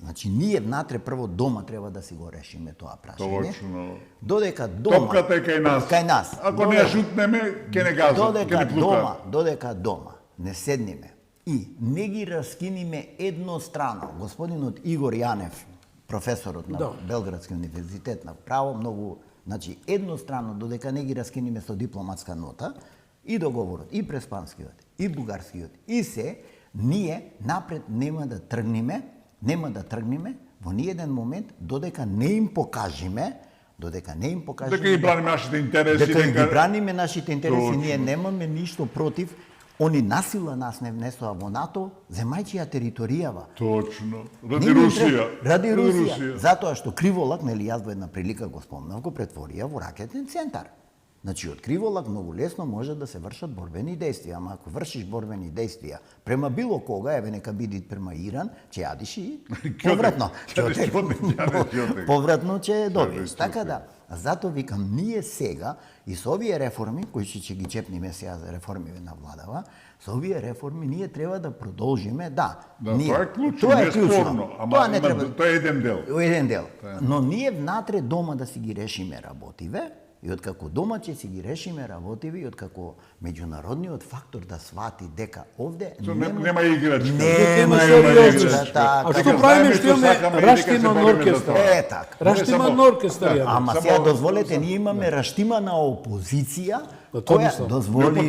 значи ние внатре прво дома треба да си го решиме тоа прашање. Точно. Додека дома топката е кај нас. Ако не ја шутнеме, ќе не газат, ќе не плута. Додека дома не седниме и не ги раскиниме еднострано. Господинот Игор Јанев, професорот на Белградски универзитет на право, многу, значи еднострано додека не ги раскиниме со дипломатска нота, и договорот, и преспанскиот, и бугарскиот, и се, ние напред нема да тргнеме во ниеден момент додека не им покажеме дека ги браниме нашите интереси, дека ги браниме нашите интереси, ние немаме ништо против. Они насила нас не внесоа во НАТО, земајќи ја територијава. Точно. Ради Русија. Затоа што Криволак, нели јас во една прилика го спомнав, го претворија во ракетен центар. Значи, од Криволак многу лесно може да се вршат борбени действија, ама ако вршиш борбени действија према било кога, еве нека биде према Иран, ќе јадиш и повратно. Повратно ќе добиеш. Така да, затоа викам, ние сега и со овие реформи, кои ќе ги чепниме сега за реформи на владава, со овие реформи ние треба да продолжиме, тоа е клучно, не е спорно, ама тоа е еден дел. Но ние внатре дома да си ги решиме работиве, и откако дома ќе си ги решиме работиви, и откако меѓународниот фактор да свати дека овде нема играчка. Нема играчка. А што правиме што имаме раштиман оркестар? Раштиман оркестар. Ама сега дозволете, ние имаме раштимана опозиција, која дозволи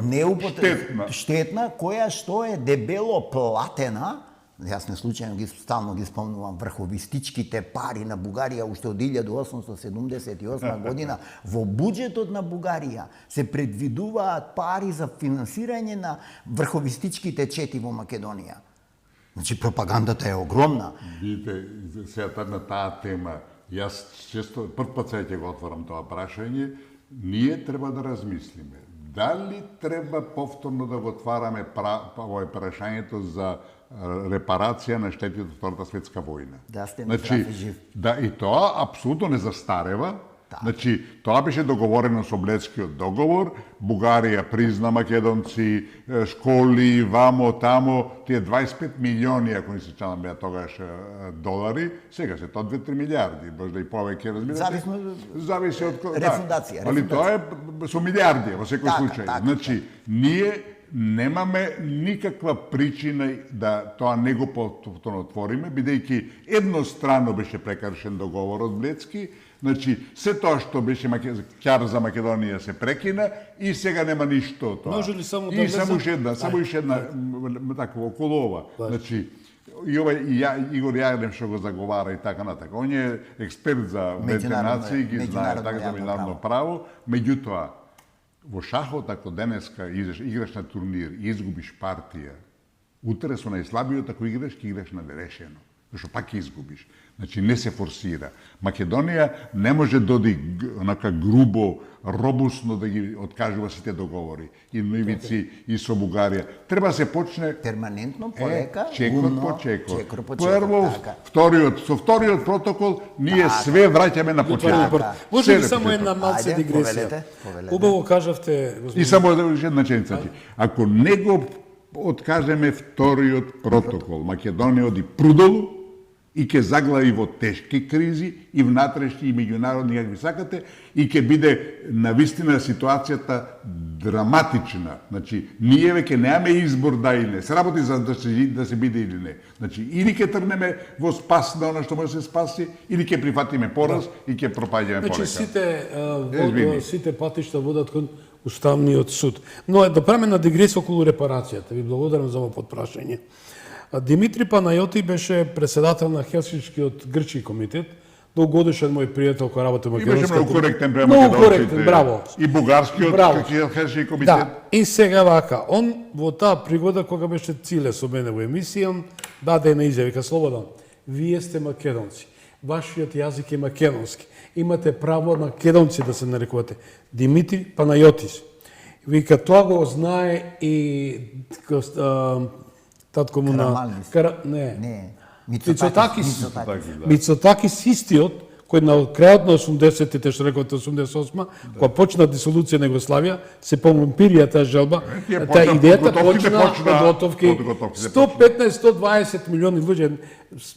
неупотреблива, штетна, која што е дебело платена Јас не случајно стално ги спомнувам врховистичките пари на Бугарија уште од 1878 година. Во буџетот на Бугарија се предвидуваат пари за финансирање на врховистичките чети во Македонија. Значи пропагандата е огромна. Видите, сега на таа тема, јас често прв пат сега ќе го отворам тоа прашање, ние треба да размислиме. Дали треба повторно да го отвараме прашањето за репарација на штетите од Втората светска војна? Да, Стенов Рафи жив. Да, и тоа апсолутно не застарева. Значи, тоа беше договорено со Бледскиот договор, Бугарија призна македонци, школи, вамо, тамо, тие 25 милиони, ако не се чанам беа тогаш долари, сега се тоа 2-3 милиарди, можда и повеќе, разбирате? Зависи од рефундација. Али тоа е со милиарди во секој случај. Значи, ние немаме никаква причина да тоа не го повторно отвориме, бидејќи едностранно беше прекршен договорот Бледски. Значи, се тоа што беше ќар за Македонија се прекина и сега нема ништо од тоа. Може ли само да и само уште една така околу ова. Значи, и Игор Јагнев што го заговара и така натака. Он е експерт за Уединените нации, ги знае така за меѓународно право, меѓутоа во шахот ако денеска играш на турнир и изгубиш партија, утре со најслабиот ако играш, ќе играш на нерешено. Зашто пак ќе изгубиш. Значи, не се форсира. Македонија не може доди онака грубо, робусно да ги откажува сите договори. И Ноивици, и со Бугарија. Треба се почне перманентно, полека, чекот по чекот. Прво, со вториот протокол, ние све враќаме на почеток. Може ли само една малце дигресија? Убаво кажавте, и само една реченица. Ако не го откажеме вториот протокол, Македонија оди прудолу и ќе заглави во тешки кризи и внатрешни и меѓународни, како ви сакате, и ќе биде навистина ситуацијата драматична. Значи, ние веќе немаме избор да и не. Се работи за да се биде или не. Значи, или ќе тргнеме во спас на оно што може да се спаси, или ќе прифатиме пораз и ќе пропаѓаме полека. Значи, сите патишта водат кон Уставниот суд. Но да правиме на дигресија околу репарацијата. Ви благодарам за ово подпрашање. Димитри Панајоти беше председател на Хелсинскиот грчки комитет, долгогодишен мој пријател кој работи во македонската. И беше многу коректен према македонците. Многу коректен, браво. И бугарскиот Хелсински комитет. Да, и сега вака, он во таа пригода кога беше Циле со мене во емисија, он даде една изјава, вика Слободан, вие сте македонци. Вашиот јазик е македонски. Имате право македонци да се нарекувате. Димитри Панајотис. Вика, тоа го знае и татко му на... Не. Мицотакис истиот, кој на крајот на 80-тите, што рекоте 88-ма, кога почна дисолуција на Југославија, се помпирија таа желба, таа идејата почна подготовки. 115-120 милиони луѓе,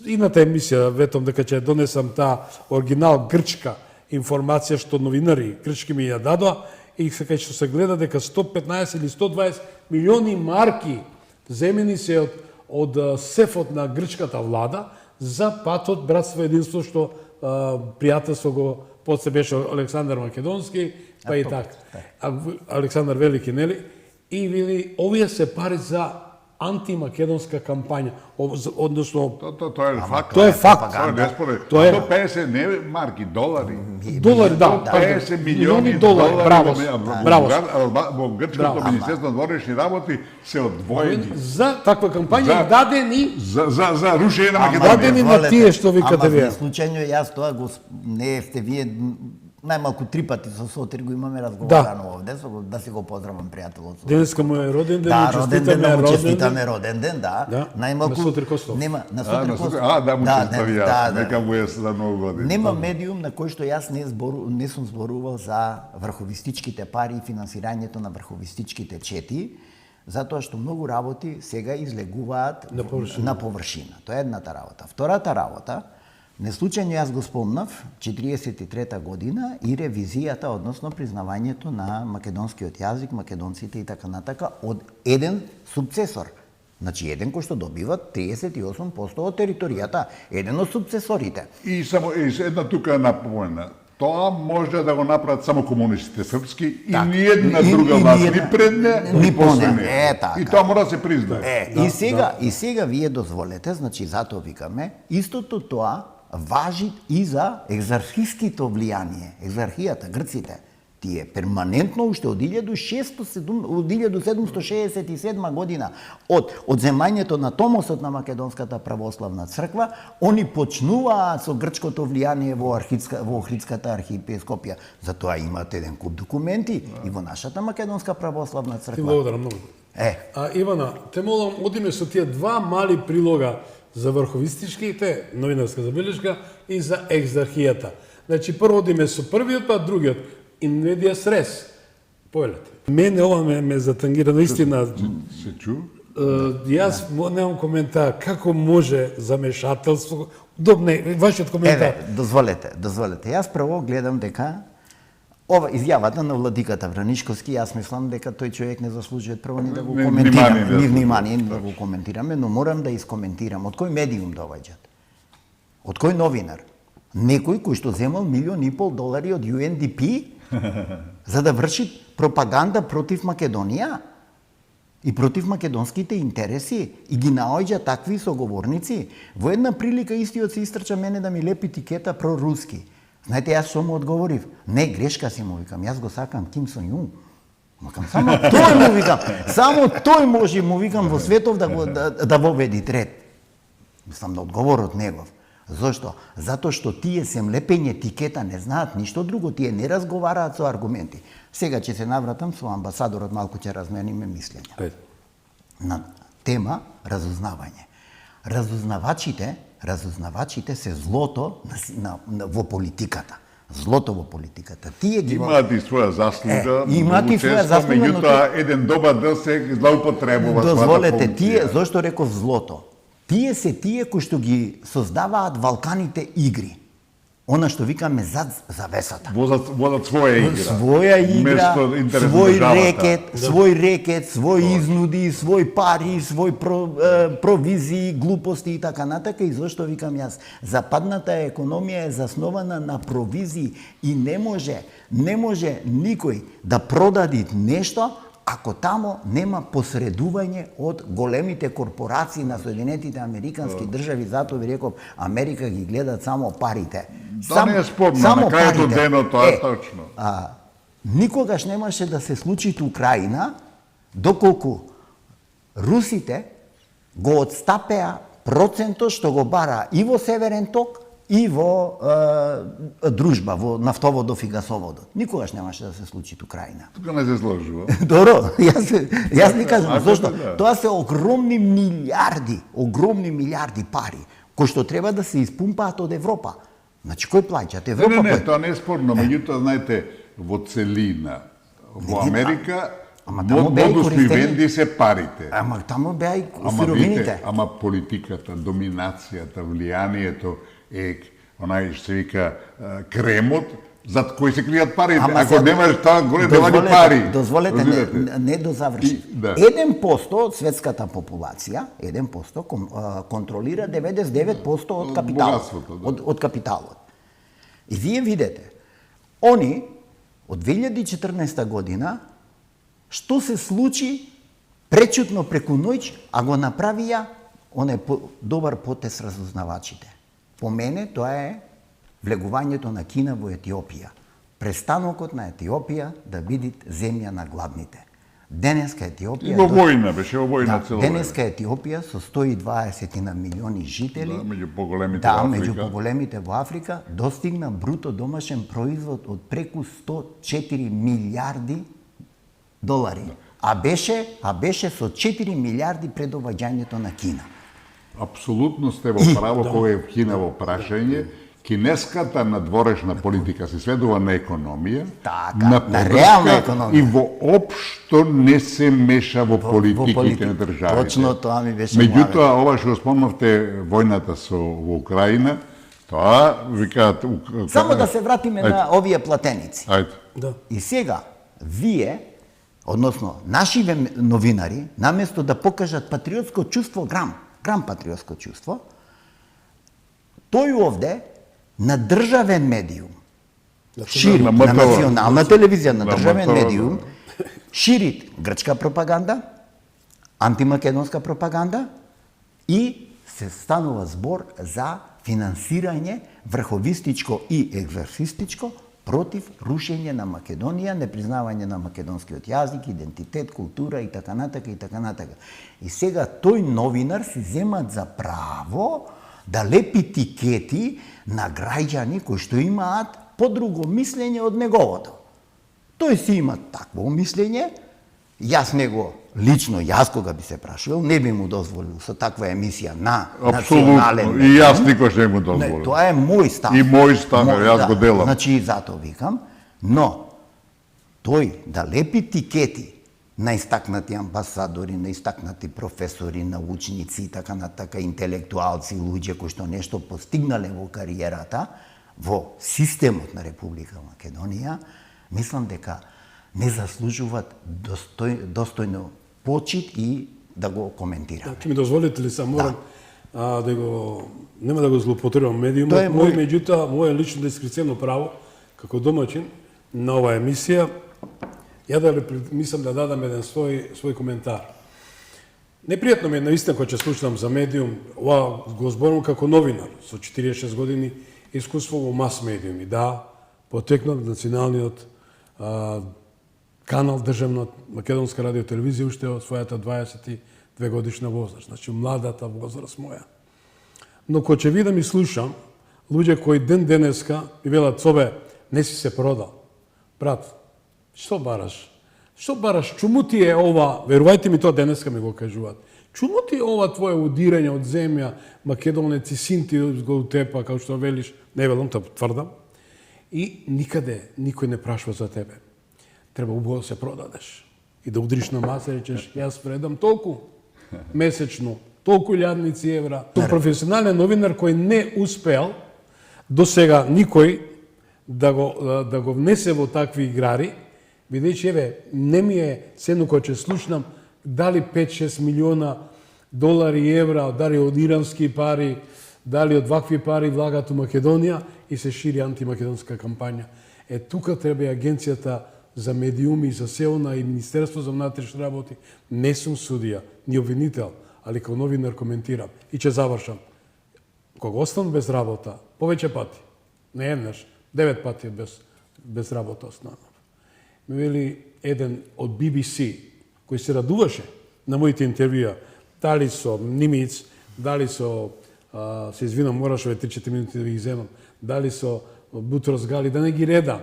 ината емисија, ветом дека ќе донесам таа оригинал грчка информација што новинари грчки ми ја дадоа, и сега што се гледа дека 115 или 120 милиони марки земени се од сефот на грчката влада за патот братство единство што пријателство го после беше Александар Македонски, па и така. Александар Велики, нели? И вели, овие се пари за антимакедонска кампања, односно тоа е факт. Тоа е факт. Тоа е 150 не марки, долари. Долари, да, 50 милиони долари. Браво. Во грчкото министерство на вооружени работи се одвоени за таква кампања дадени за рушење на Македонија. Дадени на тие што викате вие. Ама случајно јас тоа го не сте вие најмалку 3 пати со Сотир го имаме разговарано овде, да се го поздравам пријателот. Денеска му е роден ден, да, честитаме роден ден, да. Најмалку на Сотир Костов. Нема на Сотир Костов. Да, му честитам јас, нека му е за многу години. Нема медиум на кој што јас не сум зборувал за врховистичките пари и финансирањето на врховистичките чети, затоа што многу работи сега излегуваат на површина. Тоа е едната работа. Втората работа, неслучајно јас го спомнав, 43-та година и ревизијата, односно признавањето на македонскиот јазик, македонците и така натака, од еден сукцесор. Значи, еден кој што добива 38% од територијата, еден од сукцесорите. И само една тука напомена. Тоа може да го направат само комунистите српски и Так. ниедна друга власт, ни пред не, ни после поне. не. Така. И тоа мора да се признае. И сега вие дозволете, значи затоа викаме, истото тоа важи и за екзархиското влијание, екзархијата, грците. Тие перманентно уште од 1767 година од земањето на томосот на Македонската православна црква, они почнуваат со грчкото влијание во Охридската архиепископија. Затоа имате еден куп документи и во нашата Македонска православна Ти црква. благодарам многу. Ивана, те молам, одиме со тие два мали прилога за врховистичките, новинарска забелешка, и за екзархијата. Значи, прво одиме со првиот, па другиот. In medias res. Поелете. Мене ова ме затангира наистина. Се чу? Јас немам коментар. Како може замешателство? Добне, вашиот коментар. Дозволете. Јас прво гледам дека ова изјавата на владиката Вранишковски, јас мислам дека тој човек не заслужува прво ни да го коментираме, ни внимание да го коментираме, но морам да искоментирам од кој медиум доаѓаат. Од кој новинар? Некој кој што земал $1,500,000 од UNDP за да врши пропаганда против Македонија и против македонските интереси и ги наоѓа такви соговорници. Во една прилика истиот се истрча мене да ми лепи тикета проруски. Знаете, јас што му одговорив? Не, грешка си му викам, јас го сакам Ким Сон Јун. Макам, само тој му викам, само тој може му викам во светов да воведи ред. Мислам да одговорот негов. Зошто? Затоа што тие се лепење тикета, не знаат ништо друго, тие не разговараат со аргументи. Сега ќе се навратам со амбасадорот, малку ќе размениме мислења. На тема разузнавање. Разузнавачите се злото во политиката. Злото во политиката. Тие ги имаат и своја заслуга. Имаат и своја заслуга, но меѓутоа еден добар дел се злоупотребува. Дозволете, тие, зошто реков злото? Тие се тие кои што ги создаваат Валканите игри. Она што викаме зад завесата. Водат своја игра. Своја игра, свој рекет, свој изнуди, свој пари, свој провизии, глупости и така натака. И зошто викам јас? Западната економија е заснована на провизии и не може никој да продади нешто ако тамо нема посредување од големите корпорации на Соединетите Американски држави. Затоа ви реков, Америка ги гледат само парите. Тоа не е спорно, на крајот од денот тоа е точно. Никогаш немаше да се случи Украина, доколку русите го отстапеа процентот што го бара и во Северен ток, и во дружба, во нафтоводов и гасоводот. Никогаш немаше да се случи Украина. Тука не се сложува. Добро, јас не кажам, зашто? Тоа се огромни милиарди пари, кои што треба да се испумпаат од Европа. Значи, кој плаќат? Европа? Не, тоа не е спорно, меѓутоа, знаете, во целина, во Америка, модус вивенди се парите. Ама тамо беа и сировините. Ама политиката, доминацијата, влијанието е онај што се вика кремот, зад кој се кријат парите. Ако немаш тоа, горе немаат пари. Дозволете, не дозаврши. 1% од светската популација, 1% контролира 99% од капиталот. Од капиталот. И вие видите, они од 2014 година што се случи пречутно преку ноќ, а го направија оној добар потез разузнавачите. По мене тоа е влегувањето на Кина во Етиопија. Престанокот на Етиопија да биде земја на гладните. Денеска Етиопија... Во војна, беше во војна цело време. Денеска Етиопија со 120 на милиони жители... меѓу поголемите во Африка. Меѓу поголемите во Африка, достигна бруто домашен производ од преку 104 милиарди долари. А беше со 4 милиарди пред доаѓањето на Кина. Апсолутно сте во право кога е Кина во прашање. Кинеската надворешна политика се сведува на економија, на реална економија. И воопшто не се меша во политиките на државите. Точно тоа ми беше меѓутоа, ова што спомнавте војната во Украина, тоа викаат... Само да се вратиме на овие платеници. Ајде. И сега, вие, односно нашиве новинари, наместо да покажат патриотско чувство, грам патриотско чувство, тој овде на државен медиум, шири На на МТВ. национална телевизија, на На државен МТВ, медиум, шири грчка пропаганда, антимакедонска пропаганда и се станува збор за финансирање врховистичко и екзорсистичко против рушење на Македонија, непризнавање на македонскиот јазик, идентитет, култура и така натака и така натака. И сега тој новинар си земат за право да лепи тикети на граѓани кои што имаат подруго мислење од неговото. Тој си има такво мислење, јас него лично, јас кога би се прашувал, не би му дозволил со таква емисија на национален Апсолутно. И јас никош не му дозволил. Не, тоа е мој став. И мој став, јас го делам. Значи, затоа викам, но тој да лепи тикети на истакнати амбасадори, на истакнати професори, научници и така натака, интелектуалци, луѓе кои што нешто постигнале во кариерата, во системот на Република Македонија, мислам дека не заслужуваат достојно почит и да го коментираме. Ќе ми дозволите ли само морам да го нема да го злоупотребам медиумот, Тоа е мој- меѓутоа моје лично дискреционо право како домаќин на оваа емисија, ја мислам да дадам еден свој коментар. Непријатно ми е наистина кога ќе слушам за медиум, ова го зборувам како новинар со 46 години искуство во мас медиуми. Да, потекнав од националниот канал државна Македонска радио телевизија уште од својата 22 годишна возраст, значи младата возраст моја. Но кога ќе видам и слушам луѓе кои ден денеска ми велат: "Собе, не си се продал." Брат, што бараш? Што бараш? Чуму ти е ова? Верувајте ми, тоа денеска ми го кажуваат. Чуму ти е ова твое удирање од земја, македонеци, син ти го утепа, како што велиш, не велам, тоа тврдам. И никаде никој не прашува за тебе. Треба убаво да се продадеш и да удриш на маса и речеш: "Јас вредам толку месечно, толку илјадници евра." Сум професионален новинар кој не успел до сега никој да го внесе во такви играри, бидејќи еве не ми е сено кога ќе слушнам дали 5-6 милиона долари и евра, дали од ирански пари, дали од вакви пари влагат у Македонија и се шири антимакедонска кампања. Тука треба и Агенцијата за медиуми, за СЕОНА и Министерство за внатрешни работи. Не сум судија, ни обвинител, али како новинар коментирам. И ќе завршам. Кога останам без работа, повеќе пати, не еднаш, 9 пати без работа останав. Ми вели еден од BBC, кој се радуваше на моите интервјуа, дали со Нимиц, дали со, се извинам, мораш ове 3-4 минути да ги земам, дали со Бутрос Гали, да не ги редам.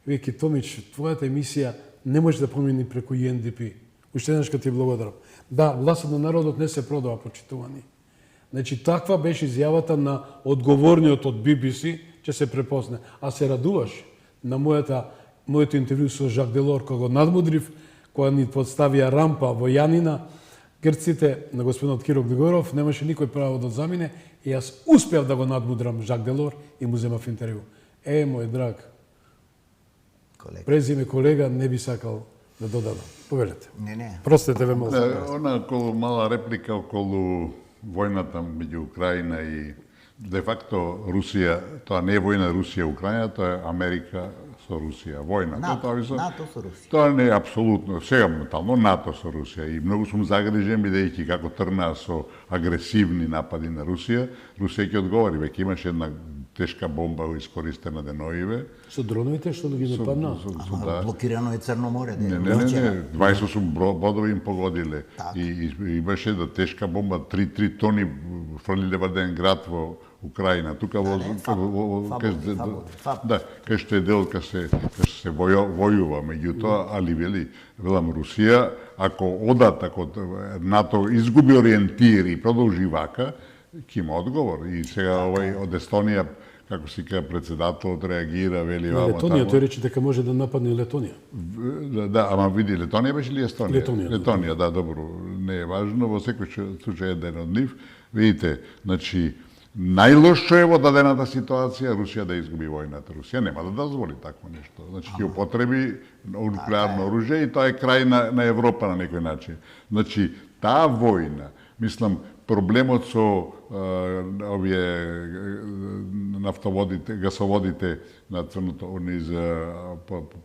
Веќе, Томич, твојата емисија не може да промени преку UNDP. Уште еднаш ти благодарам. Да, гласот на народот не се продава, почитувани. Значи, таква беше изјавата на одговорниот од BBC, ќе се препозне. А се радуваш на моето интервју со Жак Делор, кога го надмудрив, кога ни подставија рампа во Јанина, грците на господинот Киро Григоров, немаше никој право да замине, и јас успеав да го надмудрам Жак Делор и му земав интервју. Мој драг, презиме колега, не би сакал да додадам. Повелете. Не. Простете ве молам. Она околу мала реплика околу војната меѓу Украина и де факто Русија, тоа не е војна Русија-Украина, тоа е Америка со Русија. Војна. НАТО со Русија. Тоа не е апсолутно, сега моментално НАТО со Русија. И многу сум загрижен, бидејќи како трнаа со агресивни напади на Русија, Русија ќе одговори. Веќе имаше една тешка бомба искористена деноиве. Со дроновите што да ги нападнаа? Блокирано е Црно море. Не, 28 бродови им погодиле. И имаше да тешка бомба, 3 тони фрлиле во еден град во Украина. Тука кај што е дел кај се војува, меѓутоа, али велам Русија, ако одат, ако НАТО изгуби ориентир и продолжи вака, ќе има одговор. И сега овој од Естонија, како си ка председателот реагира, вели на Летонија, тој рече дека може да нападне Летонија. Да, ама види, Летонија беше ли Естонија? Летонија, да, добро, не е важно, во секој случај еден од нив. Видите, значи, најлошо е во дадената ситуација Русија да изгуби војната. Русија нема да дозволи такво нешто. Значи, ќе употреби нуклеарно оружје и тоа е крај на Европа на некој начин. Значи, таа војна, мислам, проблемот со овие нафтоводите, гасоводите на црното низ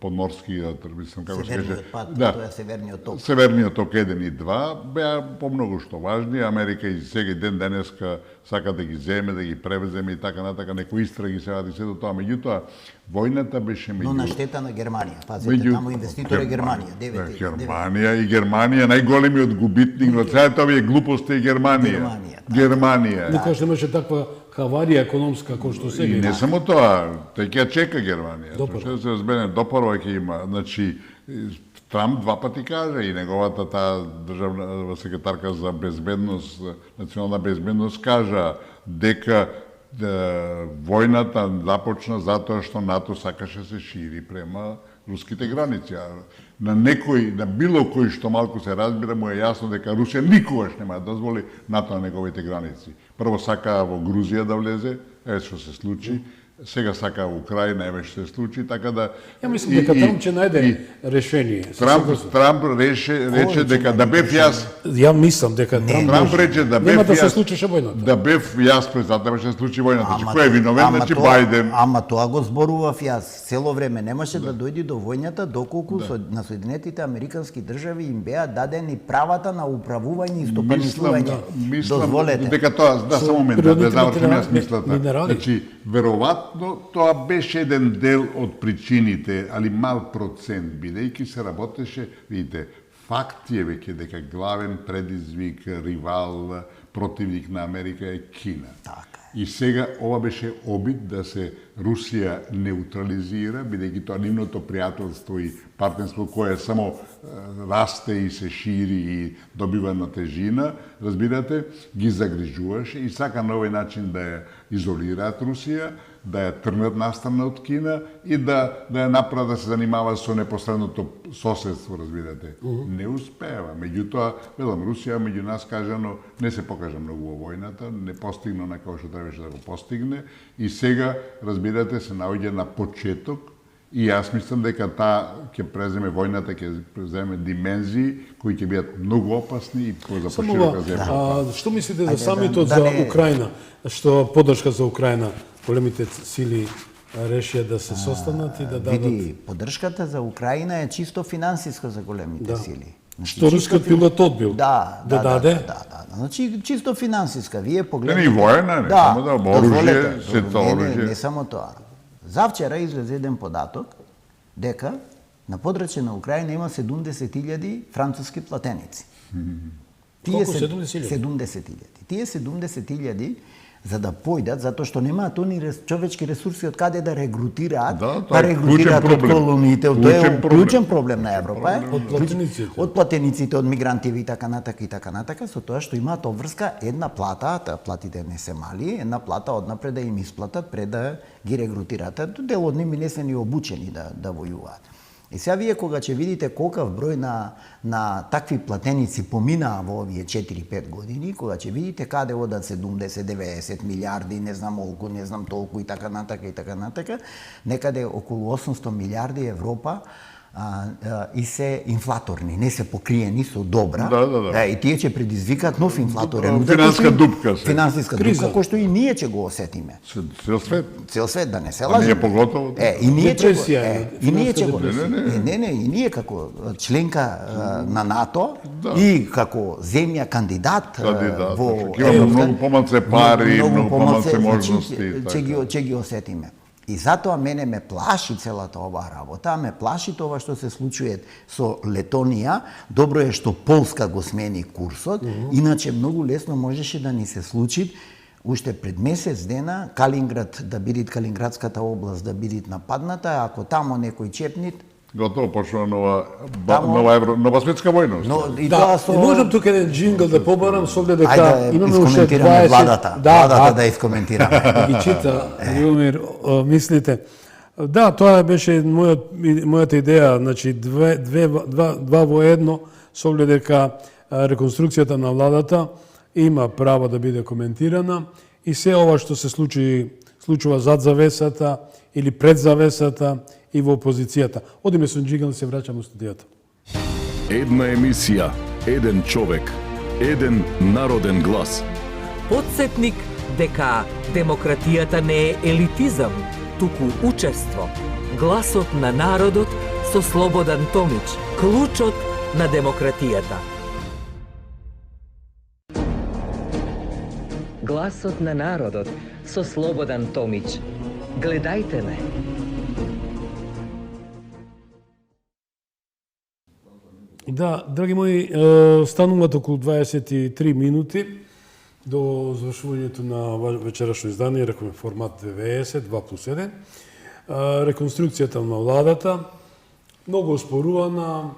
подморскиот, мислам како се каже. Северниот пат, Да. тоа е Северниот ток. Северниот ток 1 и 2 беа помногу што важни. Америка и сега ден денеска сака да ги земе, да ги превземе и така натака, некои истраги се вади се до тоа. Меѓутоа, војната беше Но на меѓу штета на Германија. Пазете, таму инвеститор е Германија. Германија, најголемиот губитник во целата овие глупости е Германија. Германија. Никогаш немаше таква хаварија економска кој што сега И не има. само тоа, тој ќе чека Германија. Допар. Што се разбере, допарва ќе има. Значи, Трамп два пати кажа и неговата таа државна секретарка за безбедност, национална безбедност кажа дека војната започна затоа што НАТО сакаше се шири према руските граници. На некој, на било кој што малку се разбира, му е јасно дека Русија никогаш нема да дозволи НАТО на неговите граници. Прво сака во Грузија да влезе, еве што се случи. Сега сака во Украина, еве што се случи, така да Ја мислам дека Трамп ќе најде решение. Трамп рече дека да бев јас, Ја мислам дека Трамп рече да бев нема да се јас, случише војната. да бев јас председател, ќе се случи војната. Кој е виновен? Значи Бајден. Ама тоа го зборував јас. Цело време немаше да дојде до војната доколку на Соединетите Американски држави им беа дадени правата на управување и стопанисување. Мислам Дозволете. дека тоа, да, само момент, да завршим јас мислата. Минерали. Значи, веројатно тоа беше еден дел од причините, али мал процент, бидејќи се работеше, видите, факт е веќе дека главен предизвик, ривал, противник на Америка е Кина. Така. И сега ова беше обид да се Русија неутрализира, бидејќи тоа нивното пријателство и партнерство кое само расте и се шири и добива на тежина, разбирате, ги загрижуваше и сака на овој начин да ја изолираат Русија, да ја трнат настрана од Кина и да ја направат да се занимава со непосредното соседство, разбирате. Не успева. Меѓутоа, велам, Русија меѓу нас кажано не се покажа многу во војната, не постигна на како што требаше да го постигне и сега, разбирате, се наоѓа на почеток и јас мислам дека таа ќе преземе војната, ќе преземе димензии кои ќе бидат многу опасни и за Само поширока земја. што мислите за самитот да за не- Украина, што поддршка за Украина, големите сили решија да се состанат и да дадат Види, поддршката за Украина е чисто финансиска за големите сили. Значи, што рускиот пилот одбил Да, да даде. Да. Значи чисто финансиска. Вие Не, погледнете. и воена, не само да, дозволете, оружје, се тоа оружје. Не само тоа. Завчера излезе еден податок дека на подрачје на Украина има 70.000 француски платеници. Колку? 70.000? 70.000. Тие 70.000 за да појдат, затоа што немаат они човечки ресурси од каде да регрутираат, Да, тоа па е регрутираат клучен од проблем. колониите, тоа Клучен е проблем. клучен проблем на Европа. Од платениците. Од платениците, од мигрантиви и така натака, со тоа што имаат обврска една плата, таа платите не се мали, една плата однапред да им исплатат пред да ги регрутираат. Дел од нив не се ни обучени да војуваат. И сега вие кога ќе видите колкав број на такви платеници поминаа во овие 4-5 години, кога ќе видите каде одат 70-90 милиарди, не знам колку, не знам толку и така натака, некаде околу 800 милиарди Европа и се инфлаторни, не се покриени со добра. Да. И тие ќе предизвикаат нов инфлаторен удар. Финансиска дупка се. Финансиска Криза. дупка, кој што и ние ќе го осетиме. Цел свет. Цел свет да не се А лажеме. ние поготово. И ние ќе Депресија е, и ние ќе финансиска депресија. Не, и ние како членка на НАТО и како земја кандидат во Ќе имаме многу помалце пари, многу помалце можности. значи, ќе ги осетиме. И затоа мене ме плаши целата оваа работа, ме плаши тоа што се случува со Летонија. Добро е што Полска го смени курсот, иначе многу лесно можеше да ни се случи уште пред месец дена Калинград да биде Калинградската област да биде нападната, ако тамо некој чепнит, Готово почнува нова светска војна. но и Да, тоа со можам тука еден джингл да побарам со оглед дека Ајде имаме уште искоментираме 20 владата. Владата да искоментираме. да ги чита Јумир мислите. Да, тоа беше мојата идеја, значи два во едно со оглед дека реконструкцијата на владата има право да биде коментирана и се ова што се случува зад завесата или пред завесата и во опозицијата. Одиме со джингл, се враќаме во студијата. Една емисија, еден човек, еден народен глас. Подсетник дека демократијата не е елитизам, туку учество. Гласот на народот со Слободан Томич, клучот на демократијата. Гласот на народот со Слободан Томич. Гледајте ме. Да, драги мои, стануваат околу 23 минути до завршувањето на вечерашно издание, рекоме формат 90, 2+1. Реконструкцијата на владата, многу оспорувана,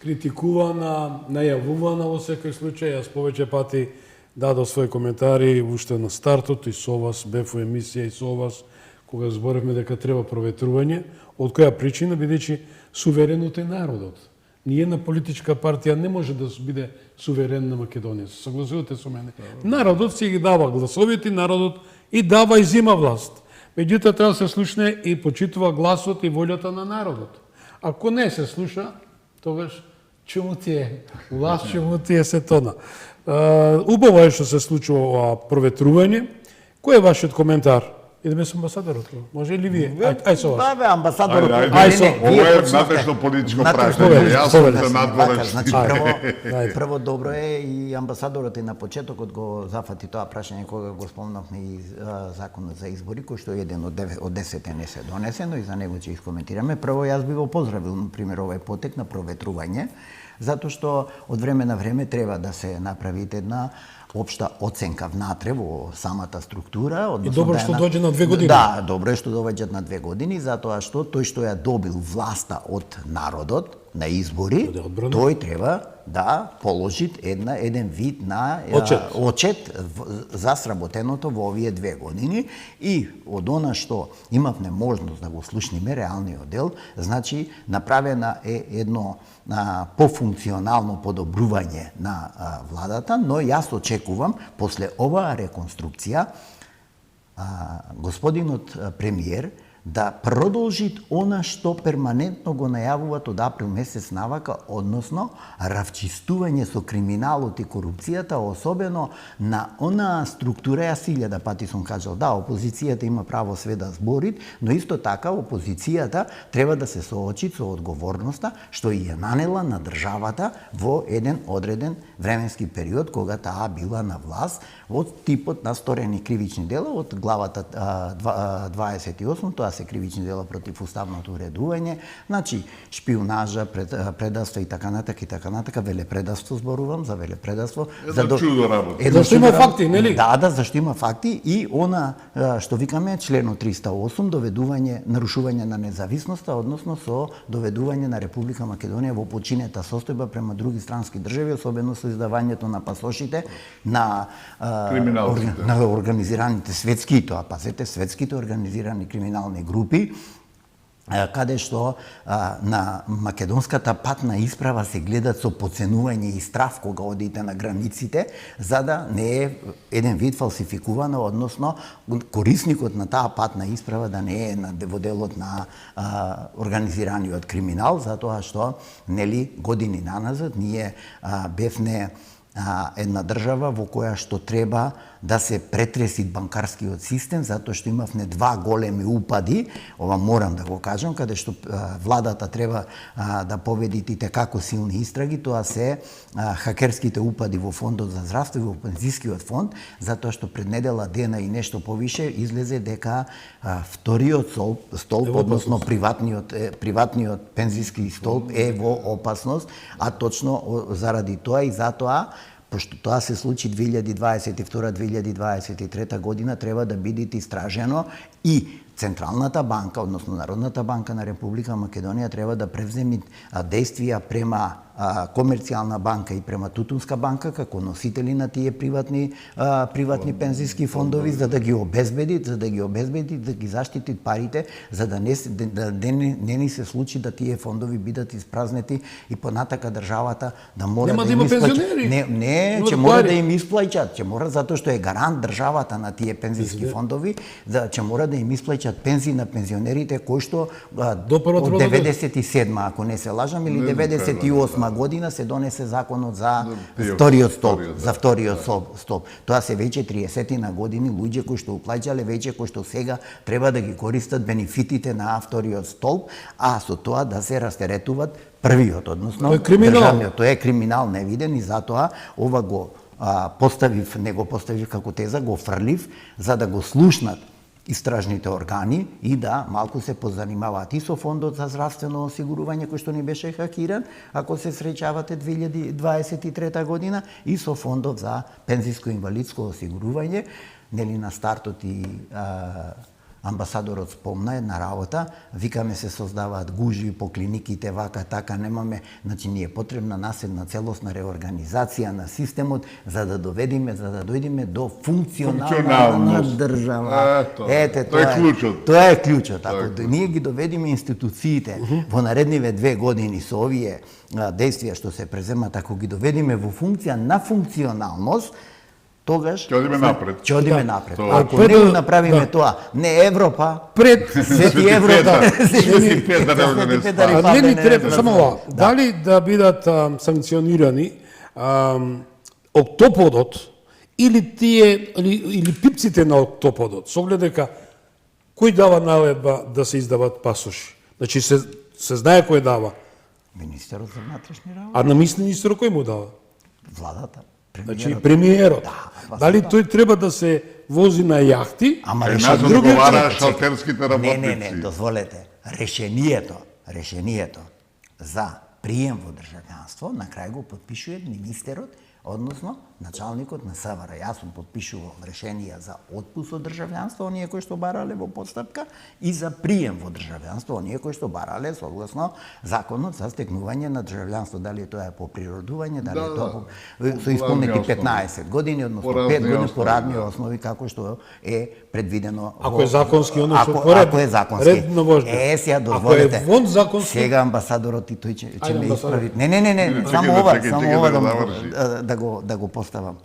критикувана, најавувана во секој случај. Јас повеќе пати дадов своји коментари уште на стартот и со вас, бев во емисија и со вас, кога зборевме дека треба проветрување. Од која причина? Бидејќи суверенот е народот. Ниједна политичка партија не може да биде суверен на Македонија. Согласувате со мене? Народот си ги дава гласовите, народот и дава и зима власт. Меѓутоа треба да се слушне и почитува гласот и волјата на народот. Ако не се слуша, тогаш чему ти е власт, чему ти е се тона. Убаво е што се случува ова проветрување. Кој е вашиот коментар? Идеме со амбасадорот. Може ли вие? Ај со вас. Да, амбасадорот. Ова е натрешно политичко прашање. Јас сум за надворешни. Значи, прво добро е и амбасадорот и на почетокот го зафати тоа прашање кога го спомнавме и законот за избори, кој што е еден од 10 не се донесено и за него ќе искоментираме. Прво јас би го поздравил, например, овој потек на проветрување, затоа што од време на време треба да се направи една општа оценка внатре во самата структура. И добро што дојде на 2 години. Да, добро е што доаѓа на 2 години, затоа што тој што ја добил власта од народот на избори, тој треба да положи еден вид на отчет за сработеното во овие 2 години и од она што имавме можност да го слушниме реалниот дел, значи направена е едно пофункционално подобрување на владата, но јас очекувам после оваа реконструкција господинот премиер да продолжи она што перманентно го најавуваат од април месец навака, односно равчистување со криминалот и корупцијата, особено на онаа структура. Јас 1000 пати сум кажал, да, опозицијата има право све да збори, но исто така опозицијата треба да се соочи со одговорноста што и ја нанела на државата во еден одреден временски период кога таа била на власт, од типот на сторени кривични дела од главата 28, тоа се кривични дела против уставното уредување, значи шпионажа, предавство и така натака, велепредавство зборувам за велепредавство. Чудо работа. Зашто има факти, нели? Да, зашто има факти и она што викаме членот 308 доведување нарушување на независноста, односно со доведување на Република Македонија во починета состојба према други странски држави, особено со издавањето на пасошите на организираните светски, тоа пазете, светските организирани криминални групи, каде што на македонската патна исправа се гледат со поценување и страв кога одите на границите, за да не е еден вид фалсификувана, односно корисникот на таа патна исправа да не е во делот на организираниот криминал, затоа што нели години наназад ние бевне една држава во која што треба да се претреси банкарскиот систем, затоа што имавме 2 големи упади, ова морам да го кажам, каде што владата треба да победи како силни истраги, тоа се хакерските упади во фондот за здравство и во пензискиот фонд, затоа што пред недела дена и нешто повише излезе дека вториот столб, односно приватниот пензиски столб е во опасност, а точно заради тоа и затоа пошто тоа се случи 2022-2023 година, треба да биде истражено и Централната банка, односно Народната банка на Република Македонија треба да превземе действија према Комерцијална банка и према Тутунска банка како носители на тие приватни пензиски фондови, за да ги обезбеди, да ги заштити парите, за да не ни се случи да тие фондови бидат испразнети и понатака државата да мора да им исплаќа. Не, ќе мора да им исплаќат, ќе мора затоа што е гарант државата на тие пензиски фондови, ќе мора да им исплаќа плаќаат пензии на пензионерите кои што До првото од трудно 97 ако не се лажам или Не, 98 година се донесе законот за вториот столб, за вториот столб. Тоа се веќе 30 на години луѓе кои што уплаќале веќе кои што сега треба да ги користат бенефитите на вториот столб, а со тоа да се растеретуваат првиот, односно Тоа е криминал. државниот. Тоа е криминал невиден и затоа ова го поставив, не го поставив како теза, го фрлив за да го слушнат истражните органи и да малку се позанимаваат и со фондот за здравствено осигурување кој што ни беше хакиран, ако се среќавате 2023 година, и со фондот за пензиско-инвалидско осигурување, нели на стартот и амбасадорот спомна една работа, викаме се создаваат гужви по клиниките, вака, така, немаме, значи ни е потребна нас една целосна реорганизација на системот за да дојдеме до функционална држава. Ете, тоа е клучот. Тоа е клучот. Ако ние ги доведеме институциите во наредниве 2 години со овие действија што се преземат, ако ги доведеме во функција на функционалност, тогаш Ќе одиме напред. Ќе одиме напред. Тоа. Ако не го направиме тоа, не Европа, Пред Свети Европа, Свети Петар Свети не Петар и А Павле не ни не треба знаат. само ова. Дали да бидат санкционирани октоподот или тие или пипците на октоподот, со оглед дека кој дава наредба да се издават пасоши? Значи се знае кој дава, Министерот за внатрешни работи, а на министерот кој му дава? владата, Значи премиерот. премиерот. Да, Дали тој треба да се вози на јахти? Ама Кај нас решението... одговара Чекај, шалтерските работници. Не, дозволете. Решението за прием во државјанство на крај го подпишува министерот, односно началникот на СВР. Јас сум подпишувал решенија за отпуст од државјанство, оние кои што барале во постапка, и за прием во државјанство, оние кои што барале согласно законот за стекнување на државјанство, дали тоа е по природување, дали е тоа со исполнети 15 години, односно 5 години по радни основи, како што е предвидено. Ако е законски, оно што ако е законски. редно можно. Сега Ако е дозволете. вон законски- Сега амбасадорот и тој ќе Ајде, ме амбасадор. исправи. Не, само чекај, ова, чекај, само чекај ова да заврши. да го поставам.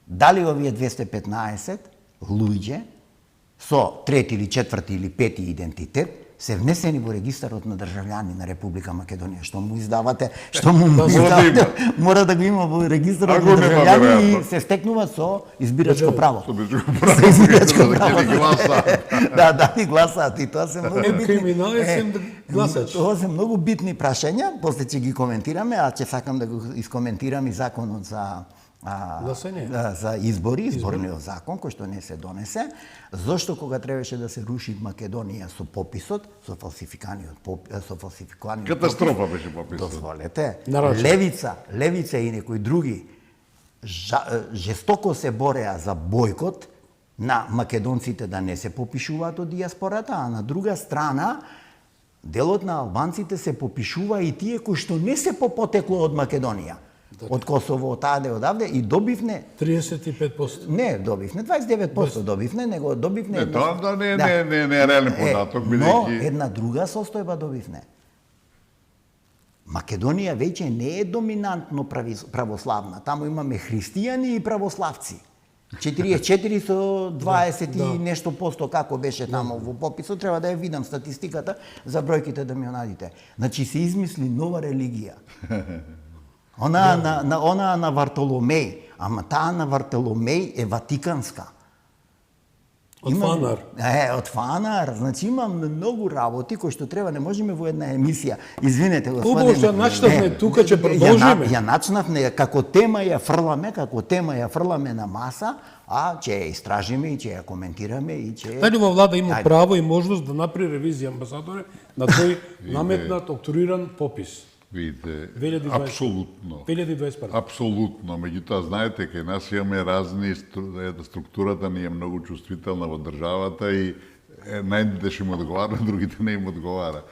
Дали овие 215 луѓе со трети или четврти или пети идентитет се внесени во регистарот на државјани на Република Македонија? Што му издавате? Што му издавате? Мора да го има во регистарот Ако на нема, државјани и веројатно. се стекнува со избирачко право. Со бичко Со избирачко право. право. Ќе ги гласа. Да, и гласаат и тоа се многу битни. Криминал е сем гласач. Тоа се многу битни прашања, после ќе ги коментираме, а ќе сакам да го искоментирам и законот за Гласање. за изборниот закон кој што не се донесе. Зошто кога требаше да се руши Македонија со пописот, со фалсификаниот Катастрофа беше пописот. Дозволете. Нарочно. Левица и некои други жестоко се бореа за бојкот на македонците да не се попишуваат од дијаспората, а на друга страна делот на албанците се попишува и тие кои што не се по потекло од Македонија. Од Косово, од таде, одавде, и добивне 35%. не добивне, 29% добивне, него добивне... Не, тоа не е реален податок, Но бидејќи една друга состојба добивне. Македонија веќе не е доминантно православна. Таму имаме христијани и православци. 44 со 20 и нешто посто, како беше таму во пописот, треба да ја видам статистиката за бројките да ми ја надите. Значи се измисли нова религија. Она на Вартоломеј, ама таа на Вартоломеј е ватиканска. Од Фанар. Од Фанар. Значи имам многу работи кои што треба, не можеме во една емисија. Извинете, господине. Убаво што ја начнавме, тука ќе продолжиме. Ја начнавме, како тема ја фрламе на маса, а ќе ја истражиме и ќе ја коментираме и ќе... Дали во влада има Ајде. право и можност да направи ревизија амбасадоре на тој наметнат, октриран попис? видите, 2020. апсолутно. 2021. Апсолутно, меѓутоа знаете кај нас имаме разни структурата ни е многу чувствителна во државата и најдите што им одговара, другите не им одговара.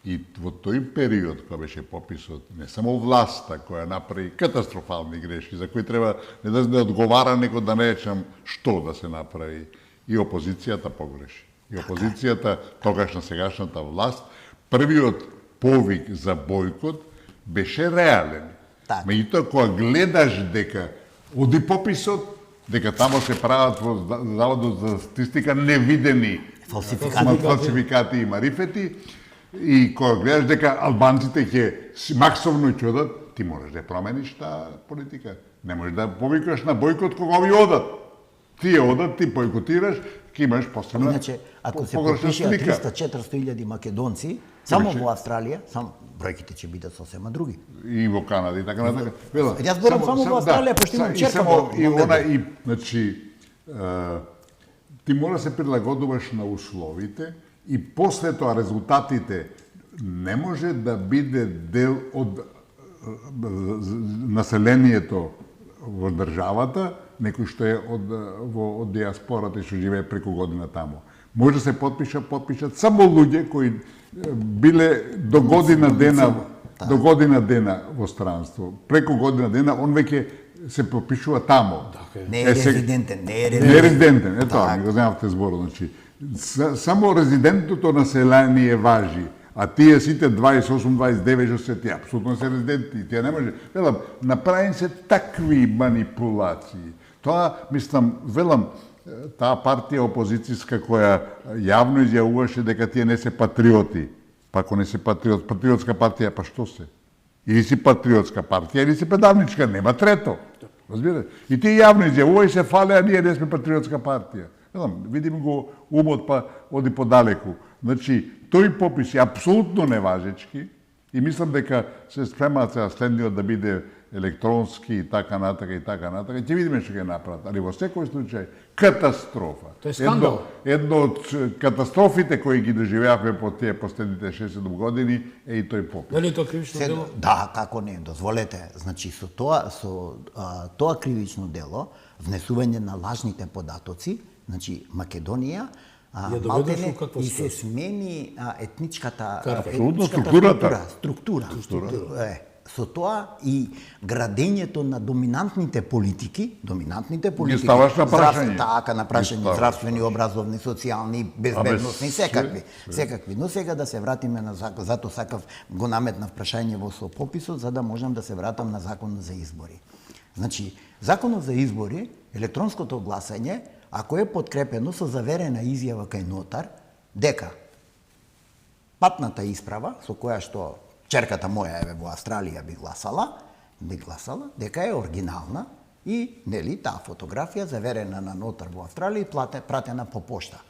И во тој период кога беше пописот, не само власта која направи катастрофални грешки за кои треба не да одговара некој да не речам што да се направи, и опозицијата погреши. И опозицијата, тогашна сегашната власт, првиот повик за бојкот беше реален. Така. Меѓутоа, кога гледаш дека оди пописот, дека тамо се прават во Заводот за статистика невидени фалсификати и марифети, и кога гледаш дека албанците ќе максовно ќе одат, ти можеш да промениш таа политика. Не можеш да повикаш на бойкот кога овие одат. Тие одат, ти бойкотираш, ќе имаш посебна Иначе, ако се погрешна подпишеа слика. 300-400 илјади македонци, само во Австралија, бројките ќе бидат сосема други. И во Канада и така натака. Велам, Јас зборам само во Австралија, пошто имам черка во и она и значи ти мора да се прилагодуваш на условите и после тоа резултатите не може да биде дел од населението во државата, некој што е од диаспората и што живее преку година таму. Може да се потпишат само луѓе кои биле до година дена во странство. Преку година дена он веќе се попишува тамо. Не е резидентен, Не е резидентен, ето, ми го знавте зборот, значи само резидентното население важи. А тие сите 28-29 што се тие апсолутно се резиденти, тие не може. Велам, направени се такви манипулации. Тоа, мислам, велам, таа партија опозицијска која јавно изјавуваше дека тие не се патриоти. Па ако не се патриотска партија, па што се? Или си патриотска партија, или си предавничка, нема трето. Разбирате? И тие јавно изјавува и се фале, а ние не сме патриотска партија. Велам, видим го умот па оди подалеку. Значи, тој попис е апсолутно неважечки и мислам дека се спремаат сега следниот да биде електронски и така натака и така натака. Ќе видиме што ќе направат, али во секој случај катастрофа. Тоа е скандал. Едно од катастрофите кои ги доживеавме по тие последните 6-7 години е и тој попис. Дали тоа кривично дело? Да, како не, дозволете. Значи, со тоа кривично дело, внесување на лажните податоци, значи, Македонија, малтене и се смени етничката структура. Со тоа и градењето на доминантните политики Ги ставаш на прашање. Така, на прашање, здравствени, образовни, социјални, безбедносни, секакви. Но сега да се вратиме на закон, затоа сакав го наметнав прашање во со пописот, за да можам да се вратам на законот за избори. Значи, законот за избори, електронското гласање, ако е подкрепено со заверена изјава кај нотар, дека патната исправа со која што черката моја во Австралија би гласала, дека е оригинална и нели таа фотографија заверена на нотар во Австралија и пратена по пошта.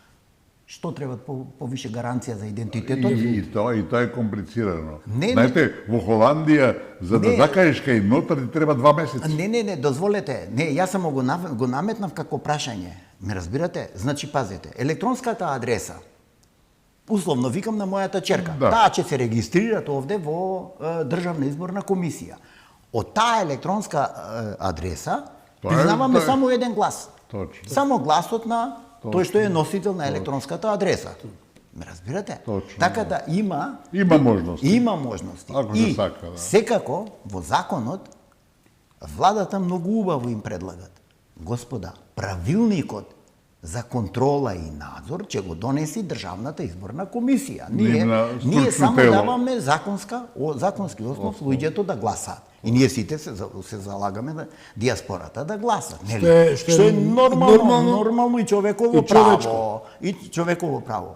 Што треба повише гаранција за идентитетот? И тоа е комплицирано. Не, знаете, во Холандија за да закажеш кај нотар ти треба 2 месеци. Не, дозволете. Не, јас само го наметнав како прашање. Ме разбирате? Значи, пазете, електронската адреса, условно викам на мојата черка, таа ќе се регистрират овде во Државна изборна комисија. Од таа електронска адреса признаваме само еден глас. Точно. Само гласот на тој што е носител на електронската адреса. Ме разбирате? Точно. Така да има можности. Има можности. Ако се сака, да. Секако во законот владата многу убаво им предлагат. Господа, правилникот за контрола и надзор ќе го донеси Државната изборна комисија. Ние само даваме законски основ луѓето да гласаат. И ние сите се залагаме на диаспората да гласат. Што е нормално и човеково право. И човеково право.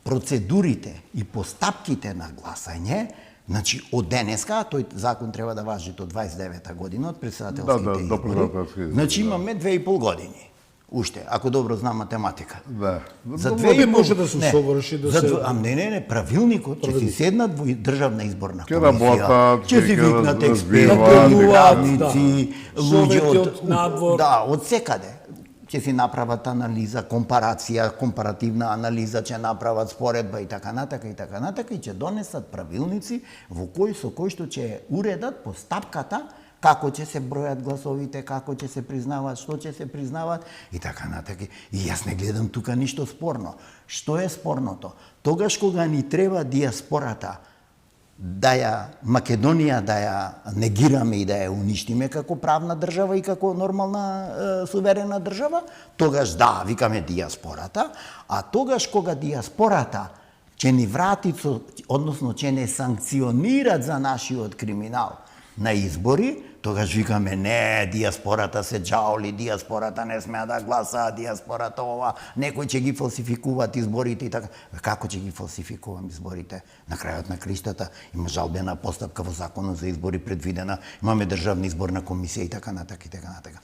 Процедурите и постапките на гласање, значи од денеска, тој закон треба да важи до 29-та година од претседателските избори. Значи имаме 2,5 години. Уште, ако добро знам математика. Да. За 2,5 може да се соврши да се. Не, правилникот ќе си седнат во Државна изборна Ќе комисија. работат, Ќе си викнат експерти, правници, луѓе од надвор. Да, од секаде. Ќе си направат анализа, компаративна анализа, ќе направат споредба и така натака и ќе донесат правилници со кои што ќе уредат постапката како ќе се бројат гласовите, како ќе се признаваат, што ќе се признаваат и така натака. И јас не гледам тука ништо спорно. Што е спорното? Тогаш кога ни треба диаспората Македонија да ја негираме и да ја уништиме како правна држава и како нормална суверена држава, тогаш викаме диаспората, а тогаш кога диаспората ќе ни врати, односно ќе не санкционират за нашиот криминал на избори, тогаш викаме не, диаспората се джаули, диаспората не смеа да гласа, диаспората ова, некој ќе ги фалсификуваат изборите и така. Како ќе ги фалсификувам изборите? На крајот на криштата има жалбена постапка во законот за избори предвидена, имаме државна изборна комисија и така натака и така натака.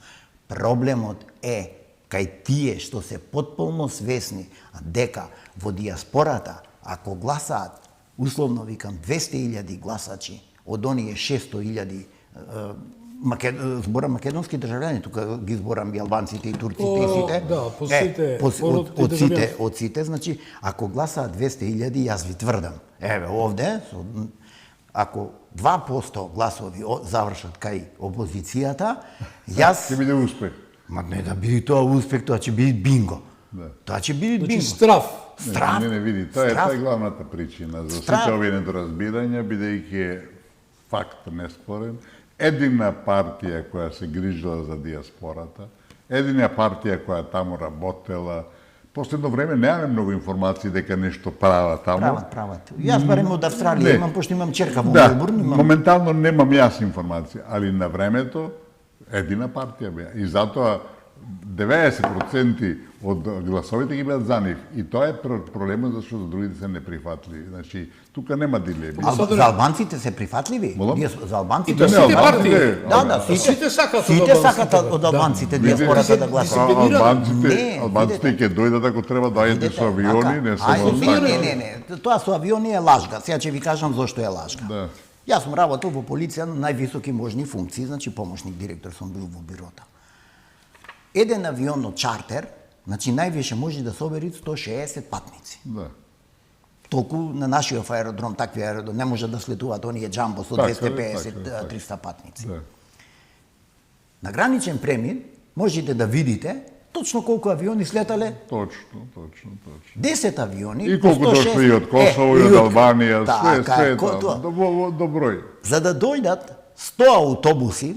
Проблемот е кај тие што се потполно свесни дека во диаспората, ако гласаат, условно викам, 200.000 гласачи, од оние 600.000 зборам македонски државјани, тука ги зборам и албанците и турците и сите. Да, од сите, значи, ако гласаат 200.000, јас ви тврдам, еве овде, ако 2% гласови завршат кај опозицијата, јас... Ќе биде успех. Ма не да биде тоа успех, тоа ќе биде бинго. Тоа ќе биде бинго. Значи страв. Страв. Не, види, тоа е главната причина за сите овие недоразбирања, бидејќи е факт неспорен. Едина партија која се грижила за диаспората, едина партија која таму работела, последно време немаме многу информации дека нешто прават таму. Прават. Јас барем од Австралија имам, пошто имам черка во Мелбурн. Моментално немам јас информација, али на времето едина партија беа. И затоа 90% од гласовите ги беат за нив. И тоа е проблемот зашто за другите се неприфатливи. Значи, тука нема дилеми. За албанците се прифатливи? За албанците И сите партии. Да, сите сакаат од албанците диаспората да гласат. Албанците ќе дојдат ако треба доаѓате со авиони, не само Не, тоа со авиони е лажга. Сега ќе ви кажам зошто е лажга. Да. Јас сум работел во полиција на највисоки можни функции, значи помошник директор сум бил во бирото. Еден авион од чартер, значи највише може да собери 160 патници. Да. Толку на нашиот аеродром, такви аеродром, не може да слетуваат оние джамбо со 250-300 патници. Да. На граничен премин можете да видите точно колку авиони слетале. Точно. 10 авиони. И колку дошли и од Косово, и од Албанија, све до број. За да дојдат 100 аутобуси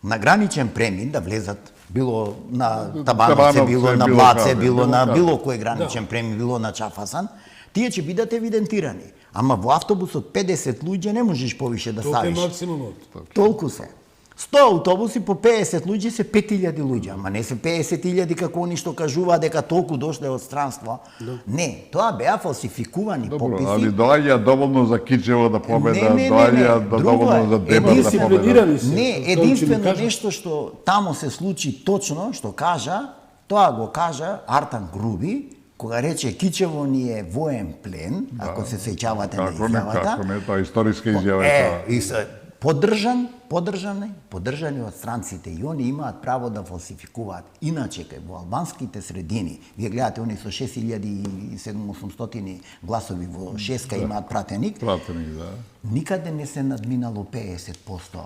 на граничен премин, да влезат било на Табановце, било на Блаце, било на било кој граничен премин, било на Чафасан, тие ќе бидат евидентирани. Ама во автобусот 50 луѓе не можеш повише да ставиш. Тоа е максимумот. Толку се. 100 аутобуси по 50 луѓе се 5000 луѓе, ама не се 50.000 како они што кажуваат дека толку дошле од странство. Не, тоа беа фалсификувани Добро, пописи. али доаѓа доволно за Кичево да победа, доаѓа доволно за Дебар да победа. Не, единствено нешто што тамо се случи точно, што кажа, тоа го кажа Артан Груби, кога рече Кичево ни е воен плен, ако се сеќавате на изјавата. Како не, тоа историска изјава е тоа. Поддржани од странците и они имаат право да фалсификуваат. Иначе кај во албанските средини, вие гледате они со 6700 гласови во шеска имаат пратеник. Пратеник, да. Никаде не се надминало 50%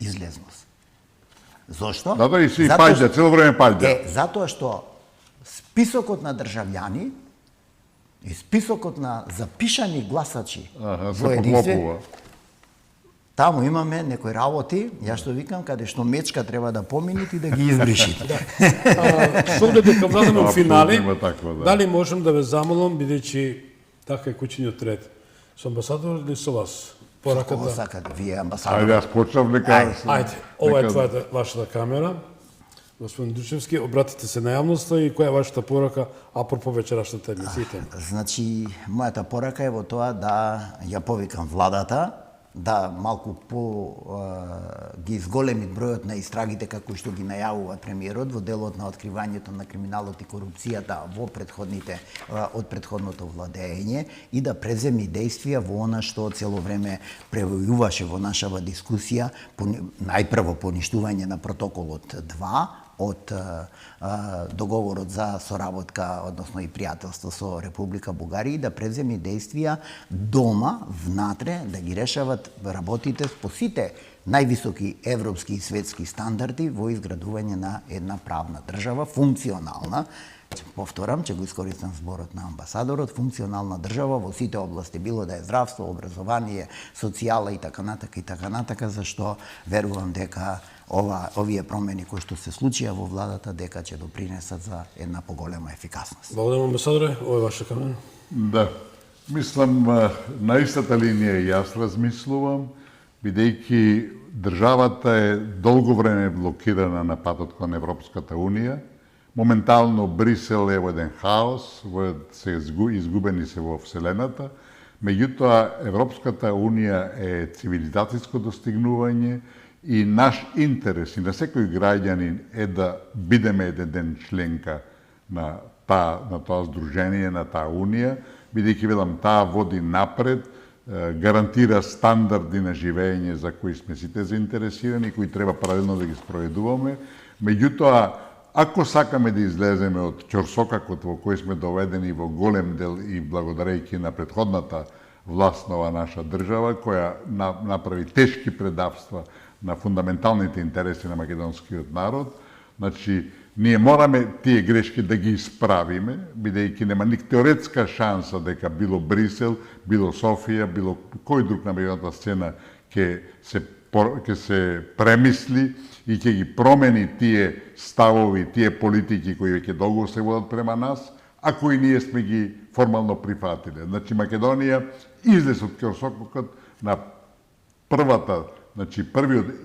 излезност. Зошто? Да, и си паѓа, цело време паѓа. Затоа што списокот на државјани и списокот на запишани гласачи во единстве, таму имаме некои работи, јас што викам, каде што мечка треба да поминете и да ги избришите. Со дека влеземе во финали, Таква, дали можам да ве замолам, бидејќи така е кучиниот ред, со амбасадор или со вас? Пораката. Кого сакате, вие амбасадор? Ајде, јас почнав нека... Ајде, ова е твојата, вашата камера. Господин Дучевски, обратите се на јавноста и која е вашата порака апропо вечерашната емисија? Значи, мојата порака е во тоа да ја повикам владата, да малку по ги изголеми бројот на истрагите како што ги најавува премиерот во делот на откривањето на криминалот и корупцијата од претходното владење и да преземи дејствија во она што цело време превојуваше во нашава дискусија, најпрво поништување на протоколот 2 од договорот за соработка, односно и пријателство со Република Бугарија и да преземи дејствија дома, внатре, да ги решават работите по сите највисоки европски и светски стандарди во изградување на една правна држава, функционална. Повторам, ќе го искористам зборот на амбасадорот, функционална држава во сите области, било да е здравство, образование, социјала и така натака, зашто верувам дека овие промени кои што се случија во владата дека ќе допринесат за една поголема ефикасност. Благодарам, амбасадоре, ова е ваша камера. Да. Мислам, на истата линија јас размислувам, бидејќи државата е долго време блокирана на патот кон Европската Унија. Моментално Брисел е во еден хаос, се изгубени се во Вселената. Меѓутоа, Европската Унија е цивилизацијско достигнување и наш интерес и на секој граѓанин е да бидеме еден ден членка на тоа здружение, на таа Унија, бидејќи велам, таа води напред, гарантира стандарди на живење за кои сме сите заинтересирани, кои треба паралелно да ги спроведуваме. Меѓутоа, ако сакаме да излеземе од ќорсокакот во кој сме доведени во голем дел и благодарејќи на претходната власт на оваа наша држава, која направи тешки предавства на фундаменталните интереси на македонскиот народ, значи, ние мораме тие грешки да ги исправиме, бидејќи нема ник теоретска шанса дека било Брисел, било Софија, било кој друг на меѓународната сцена ќе се премисли и ќе ги промени тие ставови, тие политики кои веќе долго се водат према нас, а кои ние сме ги формално прифатиле. Значи, Македонија излез од ќорсококот на првиот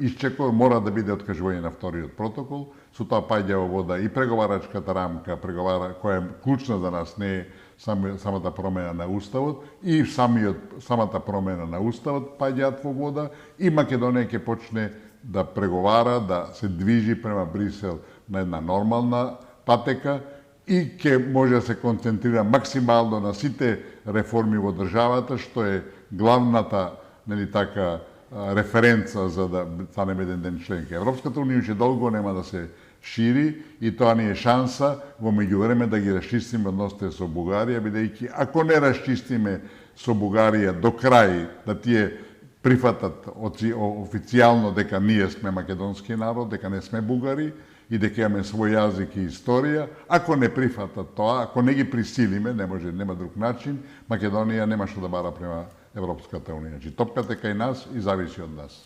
исчекор мора да биде откажување на вториот протокол, со тоа паѓа во вода и преговарачката рамка, која е клучна за нас, не е самата промена на Уставот, и самата промена на Уставот паѓаат во вода, и Македонија ќе почне да преговара, да се движи према Брисел на една нормална патека и ќе може да се концентрира максимално на сите реформи во државата, што е главната, референца за да станеме еден ден членка. Европската Унија уште долго нема да се шири и тоа ни е шанса во меѓувреме да ги расчистиме односите со Бугарија, бидејќи ако не расчистиме со Бугарија до крај, да тие прифатат официјално дека ние сме македонски народ, дека не сме бугари и дека имаме свој јазик и историја, ако не прифатат тоа, ако не ги присилиме, нема друг начин, Македонија нема што да бара према Европската Унија. Значи, топката е кај нас и зависи од нас.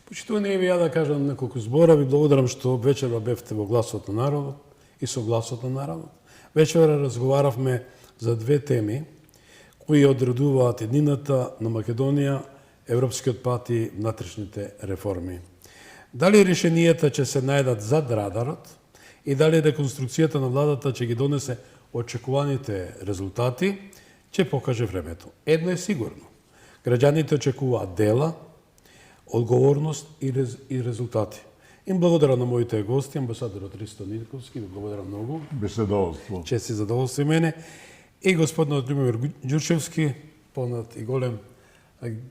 Почитувани, ја да кажам неколку збора, ви благодарам што вечера бевте во Гласот на народот и со Гласот на народот. Вечера разговаравме за две теми кои одредуваат еднината на Македонија, европскиот пат и внатрешните реформи. Дали решенијата ќе се најдат зад радарот и дали реконструкцијата на владата ќе ги донесе очекуваните резултати, ќе покаже времето. Едно е сигурно. Граѓаните очекуваат дела, одговорност и резултати. Им благодарам на моите гости, амбасадорот Ристо Нитковски, ви благодарам многу. Без задоволство. Чест и задоволство и мене. И господинот Љубомир Ѓурчевски, понат и голем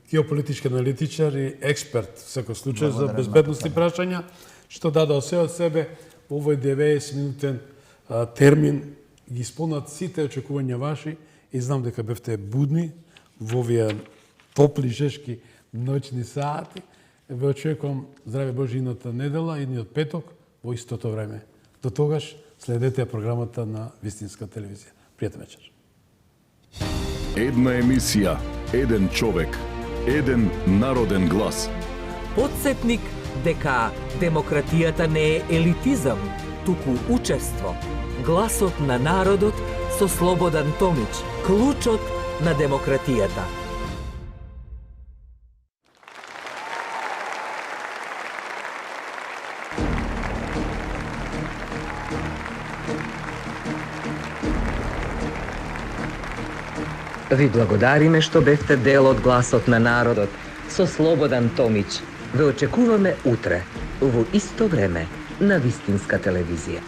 геополитички аналитичар и експерт, секој случај, за безбедност и прашања, што дадоа се од себе во овој 90-минутен термин, ги исполнат сите очекувања ваши и знам дека бевте будни во овие топли, жешки ноќни сати. Ве очекувам здраве Божи идната недела, идниот петок, во истото време. До тогаш следете програмата на Вистинска телевизија. Пријатен вечер. Една емисија, еден човек, еден народен глас. Подсетник дека демократијата не е елитизам, туку учество. Гласот на народот со Слободан Томич, клучот на демократијата. Ви благодариме што бевте дел од Гласот на народот со Слободан Томич. Ве очекуваме утре, во исто време, на Вистинска телевизија.